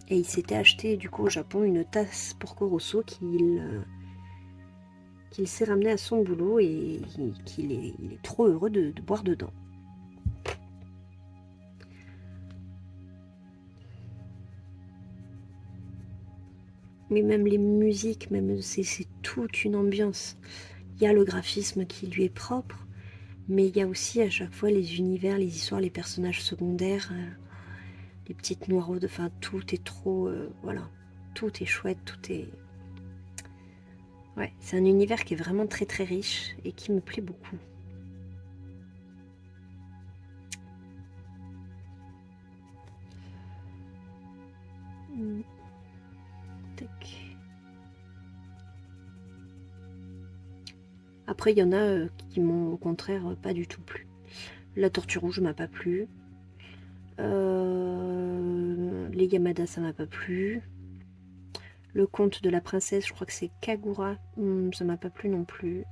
Et il s'était acheté, du coup, au Japon, une tasse Porco Rosso qu'il s'est ramené à son boulot et qu'il est trop heureux de boire dedans. Mais même les musiques, même c'est toute une ambiance. Il y a le graphisme qui lui est propre, mais il y a aussi à chaque fois les univers, les histoires, les personnages secondaires, les petites noiraudes, enfin tout est trop... voilà, tout est chouette, tout est... Ouais, c'est un univers qui est vraiment très très riche et qui me plaît beaucoup. Tac. Après, il y en a qui m'ont au contraire pas du tout plu. La Tortue Rouge m'a pas plu. Les Yamada, ça m'a pas plu. Le conte de la princesse, je crois que c'est Kagura, ça m'a pas plu non plus.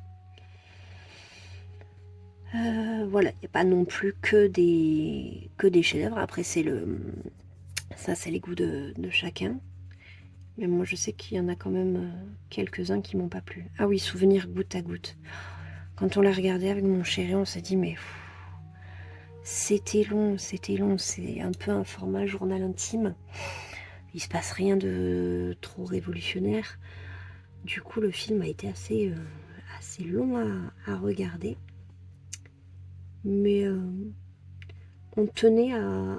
Voilà, il n'y a pas non plus que des chefs-d'œuvre. Après, c'est les goûts de chacun. Mais moi, je sais qu'il y en a quand même quelques-uns qui m'ont pas plu. Ah oui, Souvenir goutte à goutte. Quand on l'a regardé avec mon chéri, on s'est dit, mais c'était long. C'est un peu un format journal intime. Il se passe rien de trop révolutionnaire. Du coup, le film a été assez long à regarder. Mais on tenait à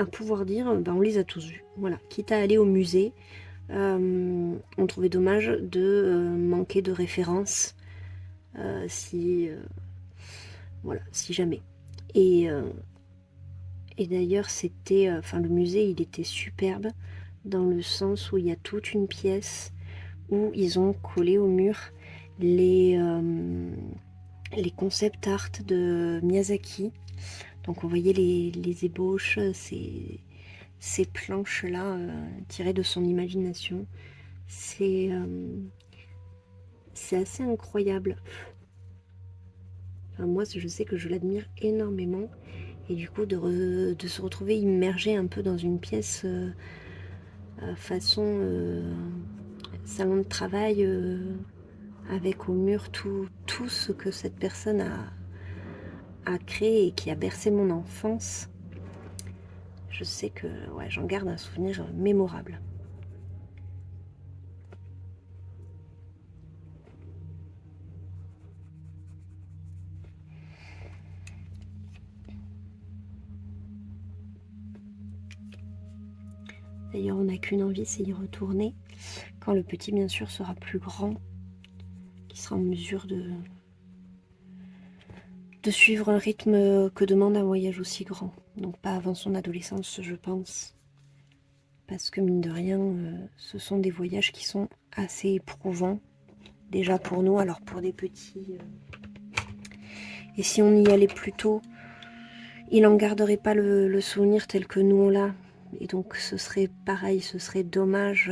pouvoir dire, on les a tous vus. Voilà, quitte à aller au musée, on trouvait dommage de manquer de références si jamais. Et d'ailleurs, c'était, le musée, il était superbe dans le sens où il y a toute une pièce où ils ont collé au mur les concept art de Miyazaki. Donc on voyait les ébauches, ces planches-là tirées de son imagination. C'est assez incroyable. Enfin, moi, je sais que je l'admire énormément. Et du coup, de se retrouver immergé un peu dans une pièce façon salon de travail avec au mur tout ce que cette personne a créé et qui a bercé mon enfance, je sais que ouais, j'en garde un souvenir mémorable. D'ailleurs, on n'a qu'une envie, c'est y retourner quand le petit, bien sûr, sera plus grand, qui sera en mesure de suivre un rythme que demande un voyage aussi grand. Donc pas avant son adolescence, je pense. Parce que mine de rien, ce sont des voyages qui sont assez éprouvants. Déjà pour nous, alors pour des petits. Et si on y allait plus tôt, il n'en garderait pas le souvenir tel que nous on l'a. Et donc ce serait pareil, ce serait dommage.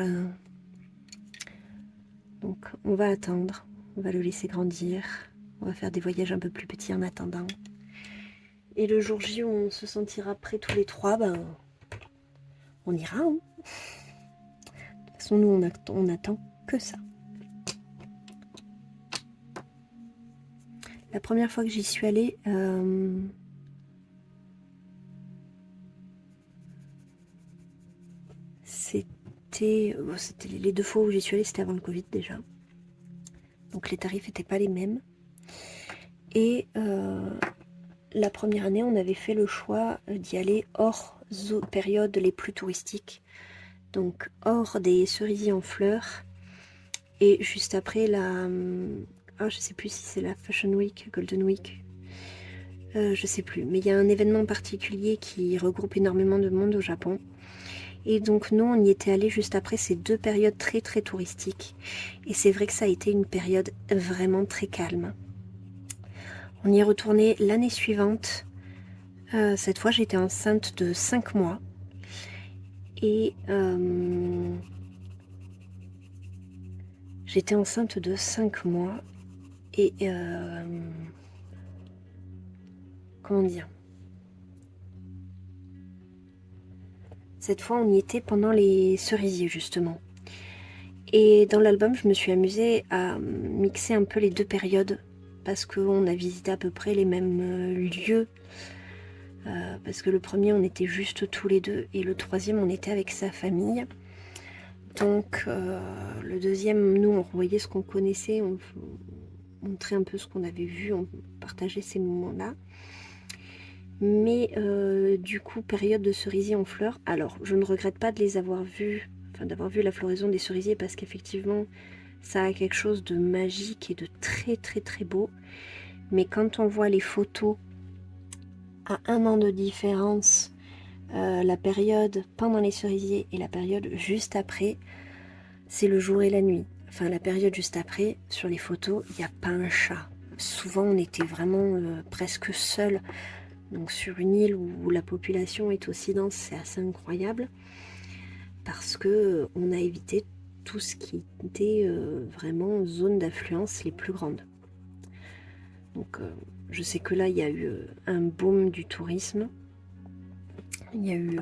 Donc on va attendre, on va le laisser grandir. On va faire des voyages un peu plus petits en attendant. Et le jour J où on se sentira prêts tous les trois, ben, on ira. Hein. De toute façon, nous, on attend que ça. La première fois que j'y suis allée, c'était les 2 fois où j'y suis allée, c'était avant le Covid déjà. Donc les tarifs n'étaient pas les mêmes. Et la première année, on avait fait le choix d'y aller hors période les plus touristiques. Donc hors des cerisiers en fleurs. Et juste après je sais plus si c'est la Fashion Week, Golden Week. Je sais plus. Mais il y a un événement particulier qui regroupe énormément de monde au Japon. Et donc nous, on y était allés juste après ces 2 périodes très très touristiques. Et c'est vrai que ça a été une période vraiment très calme. On y est retourné l'année suivante. Cette fois, j'étais enceinte de 5 mois. Et j'étais enceinte de 5 mois. Et comment dire ? Cette fois, on y était pendant les cerisiers, justement. Et dans l'album, je me suis amusée à mixer un peu les 2 périodes, parce qu'on a visité à peu près les mêmes lieux. Parce que le premier, on était juste tous les deux, et le troisième, on était avec sa famille. Donc, le deuxième, nous, on revoyait ce qu'on connaissait, on montrait un peu ce qu'on avait vu, on partageait ces moments-là. Mais du coup, période de cerisier en fleurs. Alors, je ne regrette pas de les avoir vus, enfin d'avoir vu la floraison des cerisiers, parce qu'effectivement, ça a quelque chose de magique et de très très très beau. Mais quand on voit les photos à 1 an de différence, la période pendant les cerisiers et la période juste après, c'est le jour et la nuit. Enfin, la période juste après, sur les photos, il n'y a pas un chat. Souvent, on était vraiment presque seuls. Donc sur une île où la population est aussi dense, c'est assez incroyable parce que on a évité tout ce qui était vraiment zone d'affluence les plus grandes. Donc je sais que là il y a eu un boom du tourisme. Il y a eu,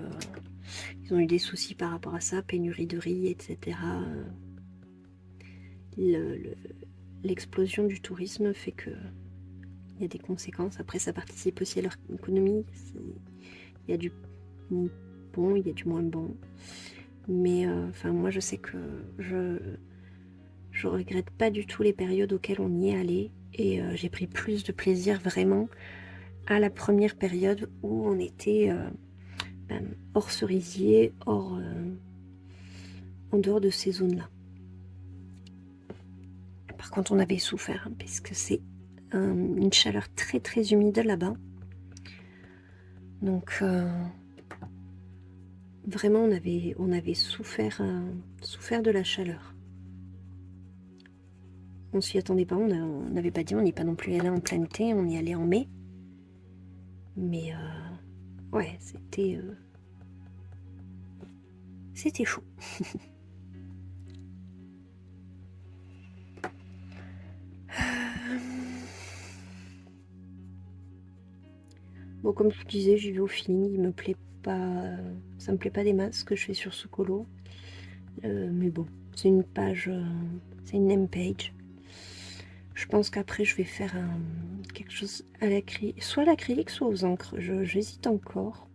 ils ont eu des soucis par rapport à ça, pénurie de riz, etc. L'explosion du tourisme fait que il y a des conséquences. Après, ça participe aussi à leur économie. Il y a du bon, il y a du moins bon. Mais enfin, moi, je sais que je regrette pas du tout les périodes auxquelles on y est allé. Et j'ai pris plus de plaisir vraiment à la première période où on était hors cerisier, en dehors de ces zones-là. Par contre, on avait souffert, hein, parce que c'est une chaleur très très humide là-bas. Donc vraiment on avait souffert de la chaleur. On s'y attendait pas, on n'avait pas dit, on n'est pas non plus allé en plein été, on y allait en mai. Mais ouais, c'était chaud. Bon, comme je vous disais, j'y vais au feeling, il me plaît pas, ça me plaît pas des masses ce que je fais sur ce colo. Mais bon, c'est une page, c'est une name page. Je pense qu'après je vais faire quelque chose à l'acrylique, soit à l'acrylique, soit aux encres. J'hésite encore.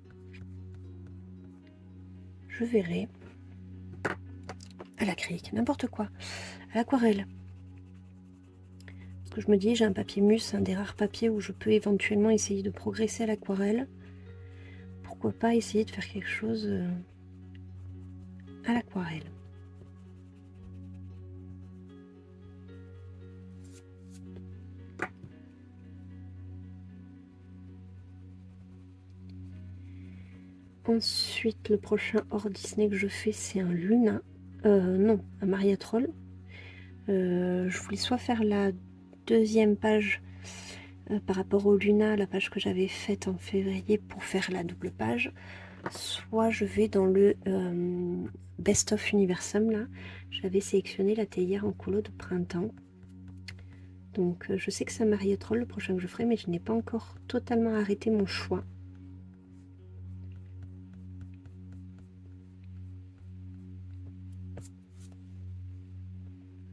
Je verrai. À l'acrylique, n'importe quoi. À l'aquarelle. Parce que je me dis, j'ai un papier mousse, un des rares papiers où je peux éventuellement essayer de progresser à l'aquarelle. Pourquoi pas essayer de faire quelque chose à l'aquarelle. Ensuite, le prochain hors Disney que je fais, c'est un Luna. Non, un Maria Troll. Je voulais soit faire la deuxième page par rapport au Luna, la page que j'avais faite en février pour faire la double page, soit je vais dans le Best of Universum. Là, j'avais sélectionné la théière en colo de printemps. Donc je sais que c'est un Maria Troll le prochain que je ferai, mais je n'ai pas encore totalement arrêté mon choix.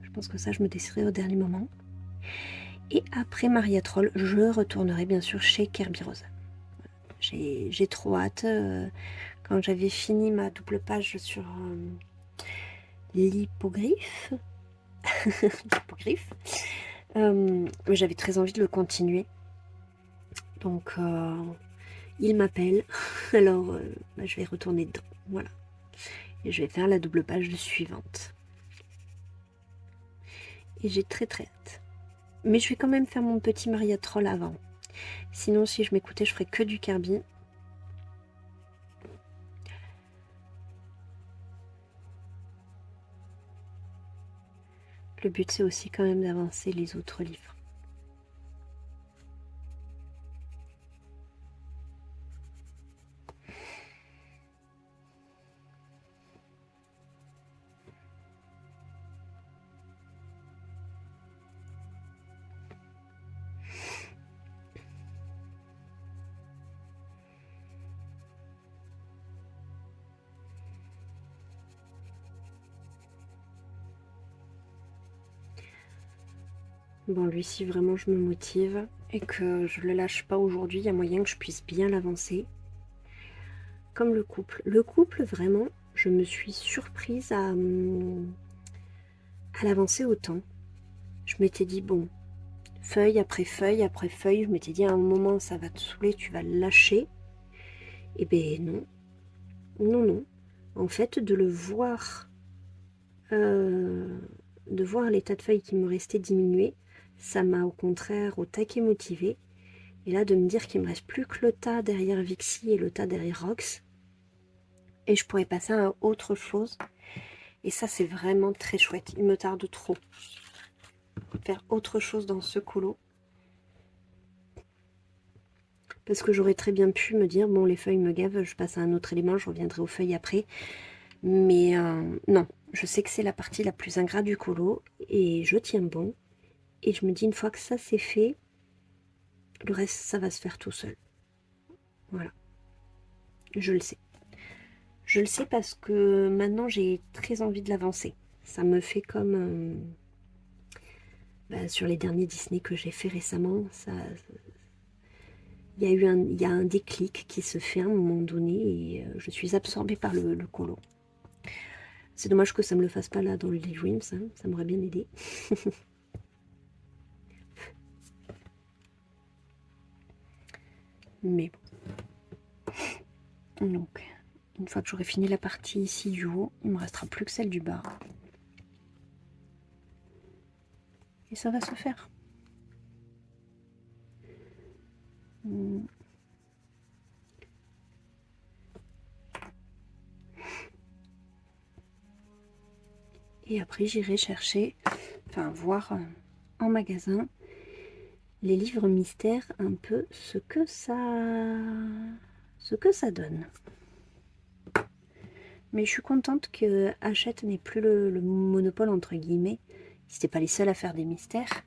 Je pense que ça, je me déciderai au dernier moment. Et après Maria Troll, je retournerai bien sûr chez Kerby Rosa. J'ai trop hâte. Quand j'avais fini ma double page sur l'hippogriffe, j'avais très envie de le continuer. Donc, il m'appelle. Alors, je vais retourner dedans. Voilà. Et je vais faire la double page suivante. Et j'ai très hâte. Mais je vais quand même faire mon petit Maria Troll avant. Sinon, si je m'écoutais, je ferais que du Kerby. Le but, c'est aussi quand même d'avancer les autres livres. Bon, lui, si vraiment je me motive et que je le lâche pas aujourd'hui, il y a moyen que je puisse bien l'avancer. Comme le couple. Le couple, vraiment, je me suis surprise à l'avancer autant. Je m'étais dit, bon, feuille après feuille après feuille, je m'étais dit à un moment, ça va te saouler, tu vas le lâcher. Et ben non. Non, non. En fait, de le voir, de voir l'état de feuilles qui me restait diminuer, ça m'a au contraire au taquet motivé. Et là, de me dire qu'il me reste plus que le tas derrière Vixie et le tas derrière Rox, et je pourrais passer à autre chose. Et ça, c'est vraiment très chouette. Il me tarde trop. Faire autre chose dans ce colo. Parce que j'aurais très bien pu me dire, bon, les feuilles me gavent, je passe à un autre élément, je reviendrai aux feuilles après. Mais non, je sais que c'est la partie la plus ingrate du colo. Et je tiens bon. Et je me dis, une fois que ça c'est fait, le reste, ça va se faire tout seul. Voilà. Je le sais. Je le sais parce que maintenant, j'ai très envie de l'avancer. Ça me fait comme... sur les derniers Disney que j'ai fait récemment, il y a un déclic qui se fait à un moment donné et je suis absorbée par le colo. C'est dommage que ça me le fasse pas là dans le Dreams, hein, ça m'aurait bien aidé. Mais bon. Donc, une fois que j'aurai fini la partie ici du haut, il me restera plus que celle du bas. Et ça va se faire. Et après, j'irai chercher, enfin voir en magasin les livres mystères, un peu ce que ça donne. Mais je suis contente que Hachette n'ait plus le monopole entre guillemets. C'était pas les seuls à faire des mystères.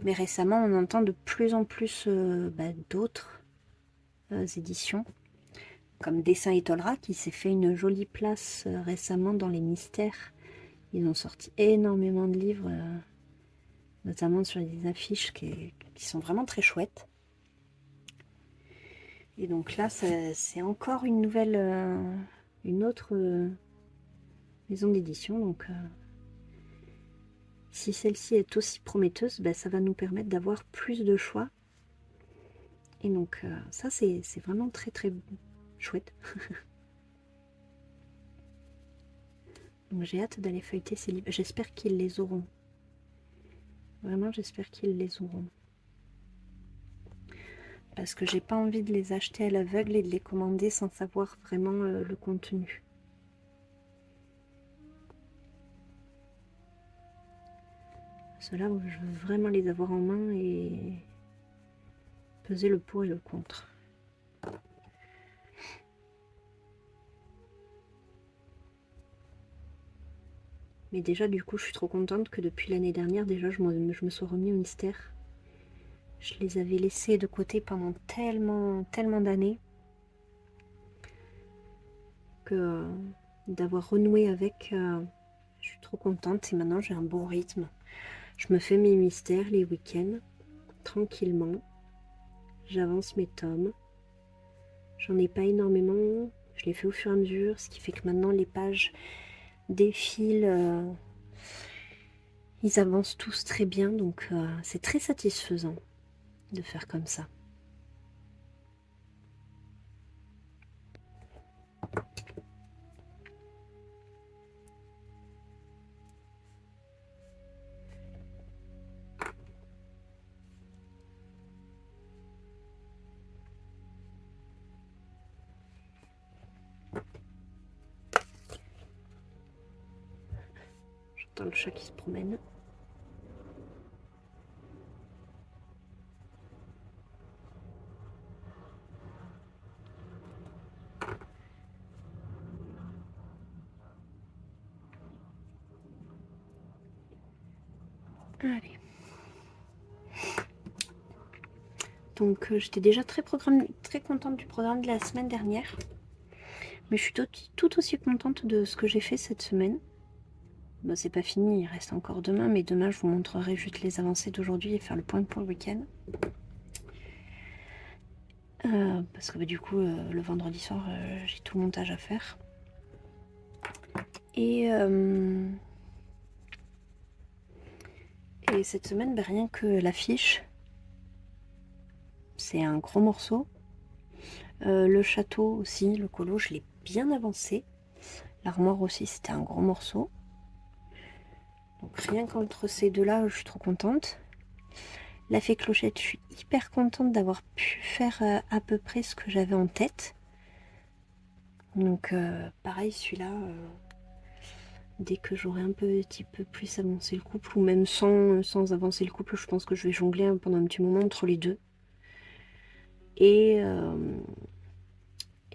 Mais récemment, on entend de plus en plus d'autres éditions. Comme Dessin et Tolra, qui s'est fait une jolie place récemment dans les mystères. Ils ont sorti énormément de livres notamment sur des affiches qui sont vraiment très chouettes. Et donc là, c'est encore une nouvelle, une autre maison d'édition. Donc si celle-ci est aussi prometteuse, ben, ça va nous permettre d'avoir plus de choix. Et donc ça, c'est vraiment très très chouette. Donc j'ai hâte d'aller feuilleter ces livres. J'espère qu'ils les auront. Vraiment, j'espère qu'ils les auront. Parce que j'ai pas envie de les acheter à l'aveugle et de les commander sans savoir vraiment le contenu. Ceux-là, je veux vraiment les avoir en main et peser le pour et le contre. Mais déjà, du coup, je suis trop contente que depuis l'année dernière, déjà, je me suis remis au mystère. Je les avais laissés de côté pendant tellement d'années que d'avoir renoué avec, je suis trop contente. Et maintenant, j'ai un bon rythme. Je me fais mes mystères les week-ends, tranquillement. J'avance mes tomes. J'en ai pas énormément. Je les fais au fur et à mesure, ce qui fait que maintenant, les pages défilent. Ils avancent tous très bien, donc c'est très satisfaisant de faire comme ça. J'entends le chat qui se promène. Allez. Donc j'étais déjà très contente du programme de la semaine dernière. Mais je suis tout aussi contente de ce que j'ai fait cette semaine. Bon, c'est pas fini, il reste encore demain, mais demain je vous montrerai juste les avancées d'aujourd'hui et faire le point pour le week-end. Parce que du coup, le vendredi soir, j'ai tout le montage à faire. Et cette semaine, rien que l'affiche, c'est un gros morceau. Le château aussi, le colo, je l'ai bien avancé. L'armoire aussi, c'était un gros morceau. Donc rien qu'entre ces deux-là, je suis trop contente. La fée clochette, je suis hyper contente d'avoir pu faire à peu près ce que j'avais en tête. Donc pareil, celui-là, dès que j'aurai un petit peu plus avancé le couple, ou même sans avancer le couple, je pense que je vais jongler pendant un petit moment entre les deux. Et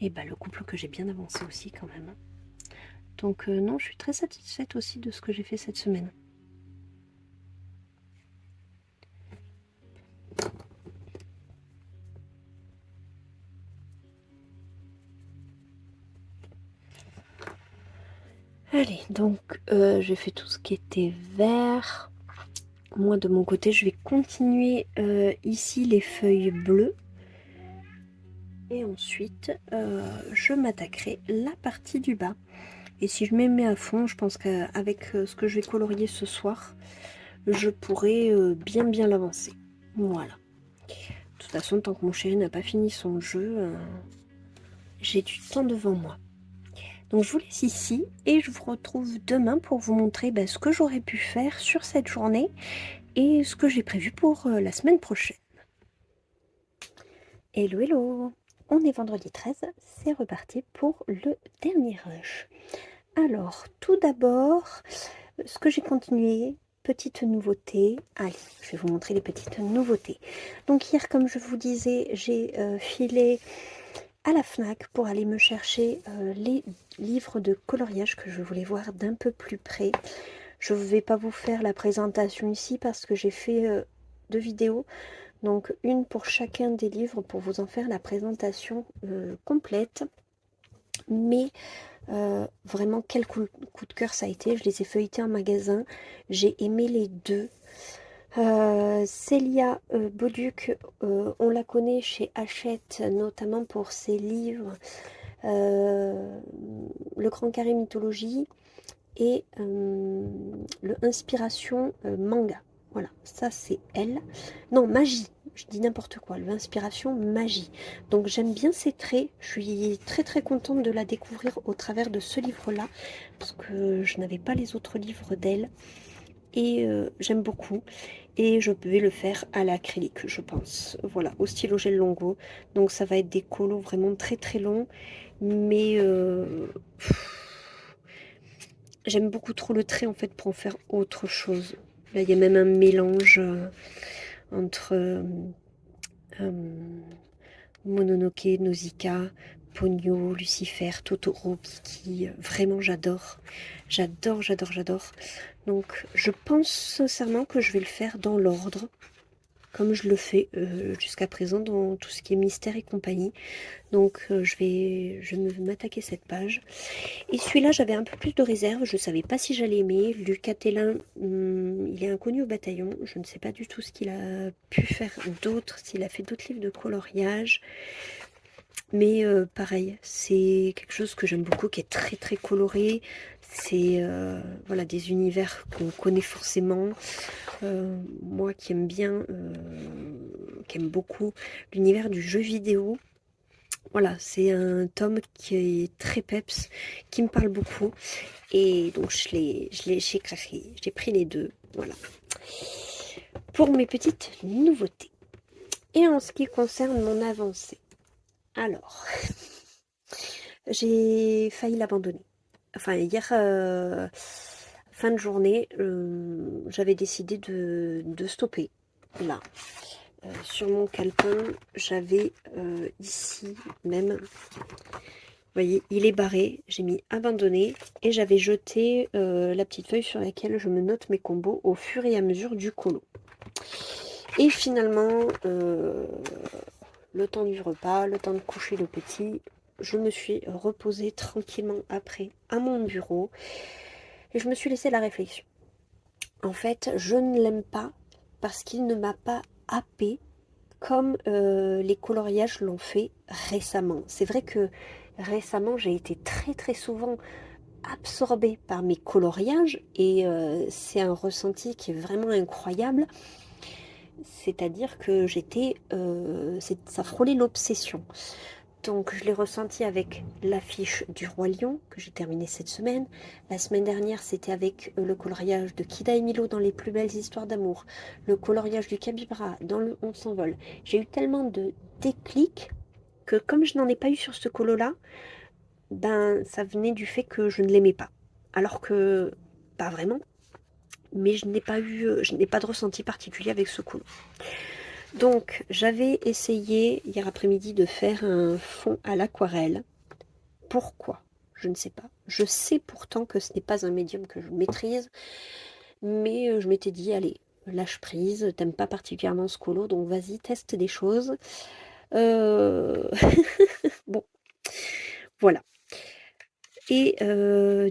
bah, le couple que j'ai bien avancé aussi quand même. Donc non, je suis très satisfaite aussi de ce que j'ai fait cette semaine. Allez, donc j'ai fait tout ce qui était vert. Moi de mon côté, je vais continuer ici les feuilles bleues. Et ensuite, je m'attaquerai la partie du bas. Et si je me mets à fond, je pense qu'avec ce que je vais colorier ce soir, je pourrai bien l'avancer. Voilà. De toute façon, tant que mon chéri n'a pas fini son jeu, j'ai du temps devant moi. Donc je vous laisse ici et je vous retrouve demain pour vous montrer ce que j'aurais pu faire sur cette journée et ce que j'ai prévu pour la semaine prochaine. Hello hello, on est vendredi 13, c'est reparti pour le dernier rush. Alors tout d'abord, ce que j'ai continué, petite nouveauté. Allez, je vais vous montrer les petites nouveautés. Donc hier, comme je vous disais, j'ai filé à la FNAC pour aller me chercher les livres de coloriage que je voulais voir d'un peu plus près. Je ne vais pas vous faire la présentation ici parce que j'ai fait 2 vidéos. Donc une pour chacun des livres pour vous en faire la présentation complète. Mais vraiment quel coup de cœur ça a été. Je les ai feuilletés en magasin. J'ai aimé les deux. Célia Bauduc, on la connaît chez Hachette, notamment pour ses livres Le Grand Carré Mythologie et le Inspiration Manga. Voilà, ça c'est elle. Non, Magie, je dis n'importe quoi, le Inspiration Magie. Donc j'aime bien ses traits, je suis très très contente de la découvrir au travers de ce livre-là, parce que je n'avais pas les autres livres d'elle. Et j'aime beaucoup. Et je vais le faire à l'acrylique, je pense. Voilà, au stylo gel Longo. Donc ça va être des colos vraiment très très longs. Mais j'aime beaucoup trop le trait en fait pour en faire autre chose. Là, il y a même un mélange entre Mononoke, Nausicaa, Ponyo, Lucifer, Totoro, Kiki. Vraiment, j'adore. J'adore, j'adore, j'adore. Donc, je pense sincèrement que je vais le faire dans l'ordre, comme je le fais jusqu'à présent dans tout ce qui est mystère et compagnie. Donc, je vais m'attaquer cette page. Et celui-là, j'avais un peu plus de réserve. Je ne savais pas si j'allais aimer. Lucas Télin, il est inconnu au bataillon. Je ne sais pas du tout ce qu'il a pu faire d'autre, s'il a fait d'autres livres de coloriage. Mais pareil, c'est quelque chose que j'aime beaucoup, qui est très très coloré. C'est voilà, des univers qu'on connaît forcément. Moi qui aime bien, qui aime beaucoup l'univers du jeu vidéo. Voilà, c'est un tome qui est très peps, qui me parle beaucoup. Et donc j'ai pris les deux. Voilà. Pour mes petites nouveautés. Et en ce qui concerne mon avancée. Alors, j'ai failli l'abandonner. Enfin, hier, fin de journée, j'avais décidé de stopper. Là, sur mon calepin, j'avais ici même, vous voyez, il est barré. J'ai mis abandonné et j'avais jeté la petite feuille sur laquelle je me note mes combos au fur et à mesure du colo. Et finalement, le temps du repas, le temps de coucher le petit, je me suis reposée tranquillement après à mon bureau et je me suis laissé la réflexion. En fait, je ne l'aime pas parce qu'il ne m'a pas happé comme les coloriages l'ont fait récemment. C'est vrai que récemment, j'ai été très très souvent absorbée par mes coloriages et c'est un ressenti qui est vraiment incroyable. C'est-à-dire que ça frôlait l'obsession. Donc je l'ai ressenti avec l'affiche du Roi Lion que j'ai terminé cette semaine. La semaine dernière, c'était avec le coloriage de Kida et Milo dans Les plus belles histoires d'amour, le coloriage du Capybara dans le On s'envole. J'ai eu tellement de déclics que comme je n'en ai pas eu sur ce colo-là, ben ça venait du fait que je ne l'aimais pas. Alors que, pas vraiment, mais je n'ai pas de ressenti particulier avec ce colo. Donc, j'avais essayé hier après-midi de faire un fond à l'aquarelle. Pourquoi? Je ne sais pas. Je sais pourtant que ce n'est pas un médium que je maîtrise, mais je m'étais dit, allez, lâche prise, t'aimes pas particulièrement ce colo, donc vas-y, teste des choses. Bon, voilà. Et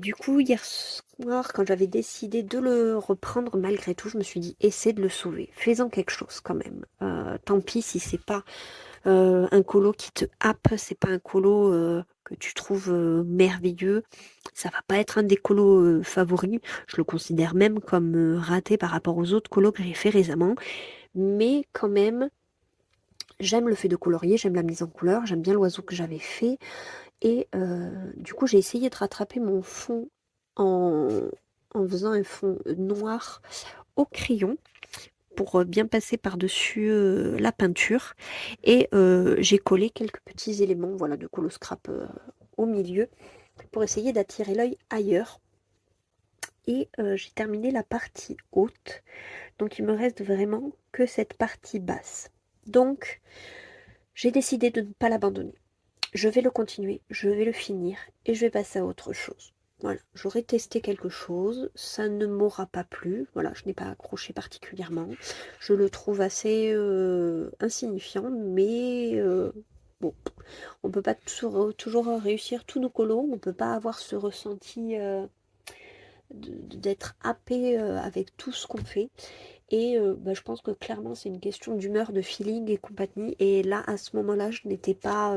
du coup, hier soir, quand j'avais décidé de le reprendre malgré tout, je me suis dit, essaie de le sauver. Fais-en quelque chose quand même. Tant pis si c'est pas un colo qui te happe, c'est pas un colo que tu trouves merveilleux. Ça va pas être un des colos favoris. Je le considère même comme raté par rapport aux autres colos que j'ai fait récemment. Mais quand même, j'aime le fait de colorier, j'aime la mise en couleur, j'aime bien l'oiseau que j'avais fait. Et du coup, j'ai essayé de rattraper mon fond en, en faisant un fond noir au crayon pour bien passer par-dessus la peinture. Et j'ai collé quelques petits éléments voilà, de colo scrap au milieu pour essayer d'attirer l'œil ailleurs. Et j'ai terminé la partie haute. Donc il me reste vraiment que cette partie basse. Donc j'ai décidé de ne pas l'abandonner. Je vais le continuer, je vais le finir et je vais passer à autre chose. Voilà, j'aurais testé quelque chose, ça ne m'aura pas plu, voilà, je n'ai pas accroché particulièrement. Je le trouve assez insignifiant, mais bon, on peut pas toujours réussir tous nos colos, on peut pas avoir ce ressenti d'être happé avec tout ce qu'on fait. Et je pense que clairement c'est une question d'humeur, de feeling et compagnie. Et là, à ce moment-là, je n'étais pas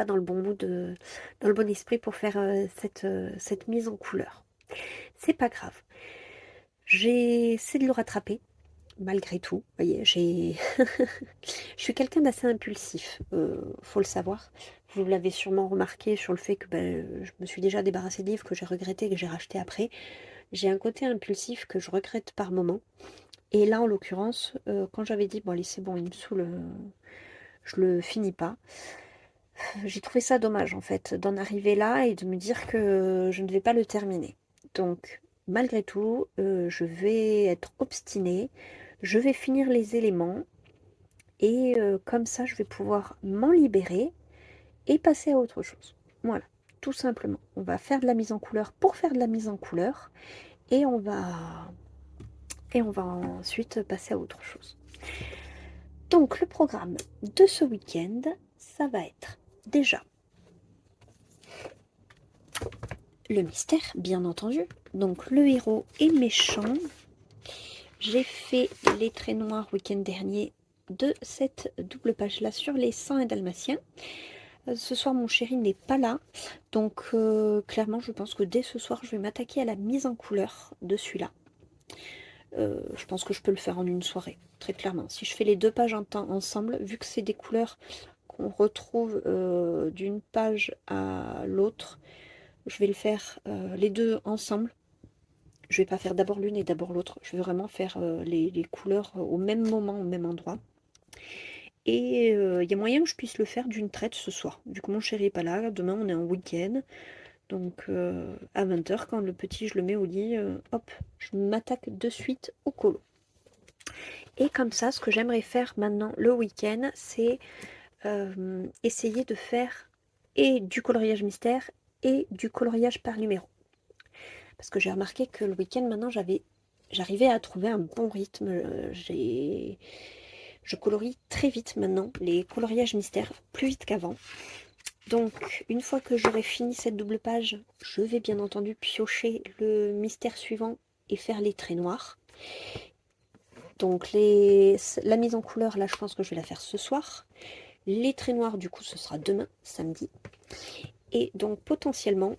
dans le bon mood, dans le bon esprit pour faire cette mise en couleur. C'est pas grave. J'ai essayé de le rattraper, malgré tout. Vous voyez, je suis quelqu'un d'assez impulsif, faut le savoir. Vous l'avez sûrement remarqué sur le fait que je me suis déjà débarrassée de livres que j'ai regrettés et que j'ai rachetés après. J'ai un côté impulsif que je regrette par moment. Et là, en l'occurrence, quand j'avais dit, bon allez, c'est bon, il me saoule, je le finis pas. J'ai trouvé ça dommage, en fait, d'en arriver là et de me dire que je ne vais pas le terminer. Donc, malgré tout, je vais être obstinée, je vais finir les éléments, et comme ça, je vais pouvoir m'en libérer et passer à autre chose. Voilà, tout simplement. On va faire de la mise en couleur pour faire de la mise en couleur, et on va ensuite passer à autre chose. Donc le programme de ce week-end, ça va être déjà le mystère, bien entendu. Donc le héros est méchant. J'ai fait les traits noirs week-end dernier de cette double page-là sur les 101 Dalmatiens. Ce soir, mon chéri n'est pas là. Donc clairement, je pense que dès ce soir, je vais m'attaquer à la mise en couleur de celui-là. Je pense que je peux le faire en une soirée, très clairement. Si je fais les deux pages ensemble, vu que c'est des couleurs qu'on retrouve d'une page à l'autre, je vais le faire les deux ensemble. Je vais pas faire d'abord l'une et d'abord l'autre. Je vais vraiment faire les couleurs au même moment, au même endroit. Et il y a moyen que je puisse le faire d'une traite ce soir. Vu que mon chéri n'est pas là, demain on est en week-end. Donc à 20h, quand le petit je le mets au lit, hop, je m'attaque de suite au colo. Et comme ça, ce que j'aimerais faire maintenant le week-end, c'est essayer de faire et du coloriage mystère et du coloriage par numéro. Parce que j'ai remarqué que le week-end, maintenant, j'arrivais à trouver un bon rythme. Je colorie très vite maintenant les coloriages mystères, plus vite qu'avant. Donc, une fois que j'aurai fini cette double page, je vais bien entendu piocher le mystère suivant et faire les traits noirs. Donc, la mise en couleur, là, je pense que je vais la faire ce soir. Les traits noirs, du coup, ce sera demain, samedi. Et donc, potentiellement,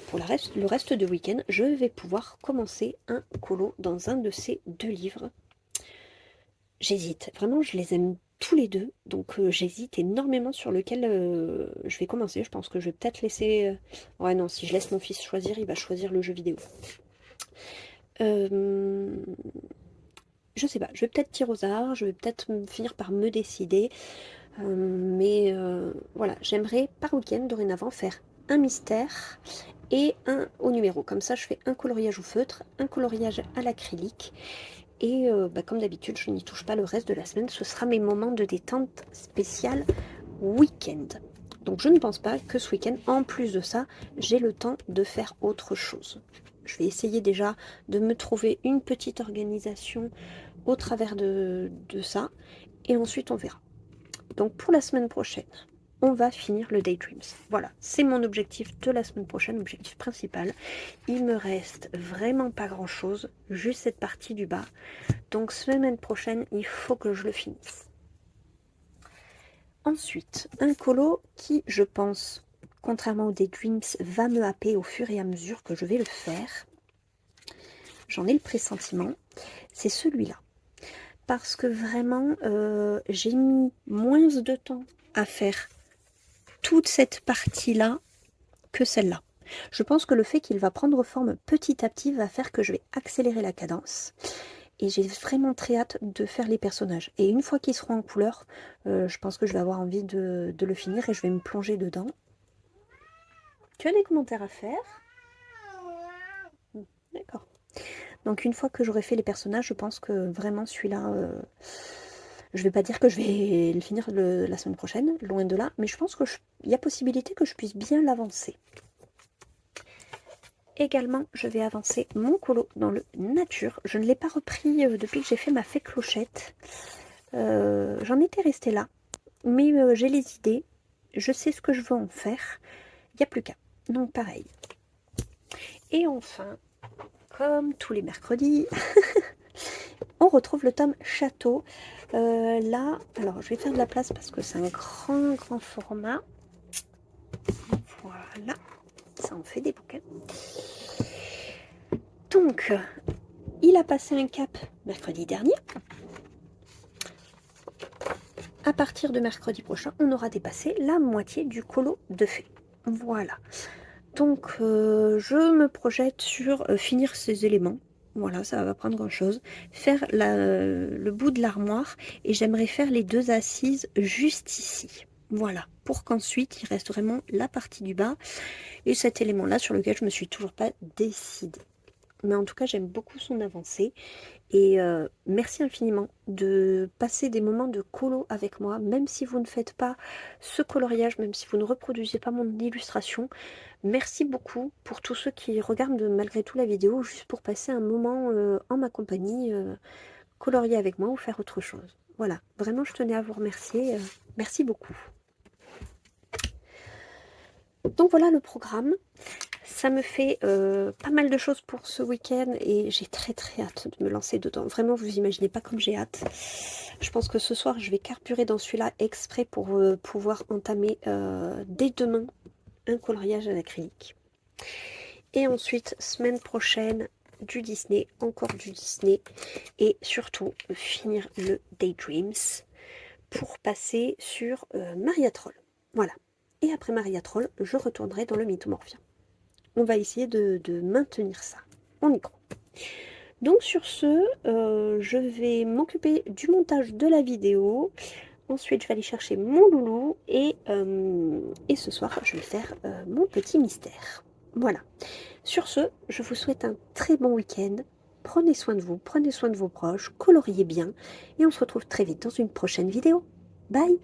pour le reste de week-end, je vais pouvoir commencer un colo dans un de ces deux livres. J'hésite. Vraiment, je les aime tous les deux. Donc, j'hésite énormément sur lequel je vais commencer. Je pense que je vais peut-être laisser... Ouais, non, si je laisse mon fils choisir, il va choisir le jeu vidéo. Je sais pas. Je vais peut-être tirer aux hasard. Je vais peut-être finir par me décider. Mais voilà, j'aimerais par week-end dorénavant faire un mystère et un au numéro. Comme ça, je fais un coloriage au feutre, un coloriage à l'acrylique. Et comme d'habitude, je n'y touche pas le reste de la semaine. Ce sera mes moments de détente spécial week-end. Donc je ne pense pas que ce week-end, en plus de ça, j'ai le temps de faire autre chose. Je vais essayer déjà de me trouver une petite organisation au travers de ça. Et ensuite, on verra. Donc pour la semaine prochaine, on va finir le Daydreams. Voilà, c'est mon objectif de la semaine prochaine, objectif principal. Il me reste vraiment pas grand chose, juste cette partie du bas. Donc semaine prochaine, il faut que je le finisse. Ensuite, un colo qui, je pense, contrairement au Daydreams, va me happer au fur et à mesure que je vais le faire. J'en ai le pressentiment, c'est celui-là. Parce que vraiment, j'ai mis moins de temps à faire toute cette partie-là que celle-là. Je pense que le fait qu'il va prendre forme petit à petit va faire que je vais accélérer la cadence. Et j'ai vraiment très hâte de faire les personnages. Et une fois qu'ils seront en couleur, je pense que je vais avoir envie de le finir et je vais me plonger dedans. Tu as des commentaires à faire? D'accord. Donc une fois que j'aurai fait les personnages, je pense que vraiment celui-là... je vais pas dire que je vais le finir la semaine prochaine, loin de là, mais je pense qu'il y a possibilité que je puisse bien l'avancer. Également, je vais avancer mon colo dans le nature. Je ne l'ai pas repris depuis que j'ai fait ma fée clochette. J'en étais restée là, mais j'ai les idées. Je sais ce que je veux en faire. Il n'y a plus qu'à. Donc pareil. Et enfin, comme tous les mercredis, On retrouve le tome Château. Là, alors je vais faire de la place parce que c'est un grand format. Voilà, ça en fait des bouquins. Donc, il a passé un cap mercredi dernier. À partir de mercredi prochain, on aura dépassé la moitié du colo de fées. Voilà. Donc, je me projette sur finir ces éléments. Voilà, ça va pas prendre grand chose. Faire le bout de l'armoire et j'aimerais faire les 2 assises juste ici. Voilà, pour qu'ensuite il reste vraiment la partie du bas et cet élément-là sur lequel je me suis toujours pas décidée. Mais en tout cas, j'aime beaucoup son avancée. Et merci infiniment de passer des moments de colo avec moi, même si vous ne faites pas ce coloriage, même si vous ne reproduisez pas mon illustration. Merci beaucoup pour tous ceux qui regardent malgré tout la vidéo, juste pour passer un moment en ma compagnie, colorier avec moi ou faire autre chose. Voilà, vraiment je tenais à vous remercier. Merci beaucoup. Donc voilà le programme. Ça me fait pas mal de choses pour ce week-end et j'ai très hâte de me lancer dedans. Vraiment, vous imaginez pas comme j'ai hâte. Je pense que ce soir, je vais carburer dans celui-là exprès pour pouvoir entamer dès demain un coloriage à l'acrylique. Et ensuite, semaine prochaine, du Disney, encore du Disney. Et surtout, finir le Daydreams pour passer sur Maria Troll. Voilà. Et après Maria Troll, je retournerai dans le Mythomorphia. On va essayer de maintenir ça. On y croit. Donc sur ce, je vais m'occuper du montage de la vidéo. Ensuite, je vais aller chercher mon loulou. Et ce soir, je vais faire mon petit mystère. Voilà. Sur ce, je vous souhaite un très bon week-end. Prenez soin de vous, prenez soin de vos proches, coloriez bien. Et on se retrouve très vite dans une prochaine vidéo. Bye!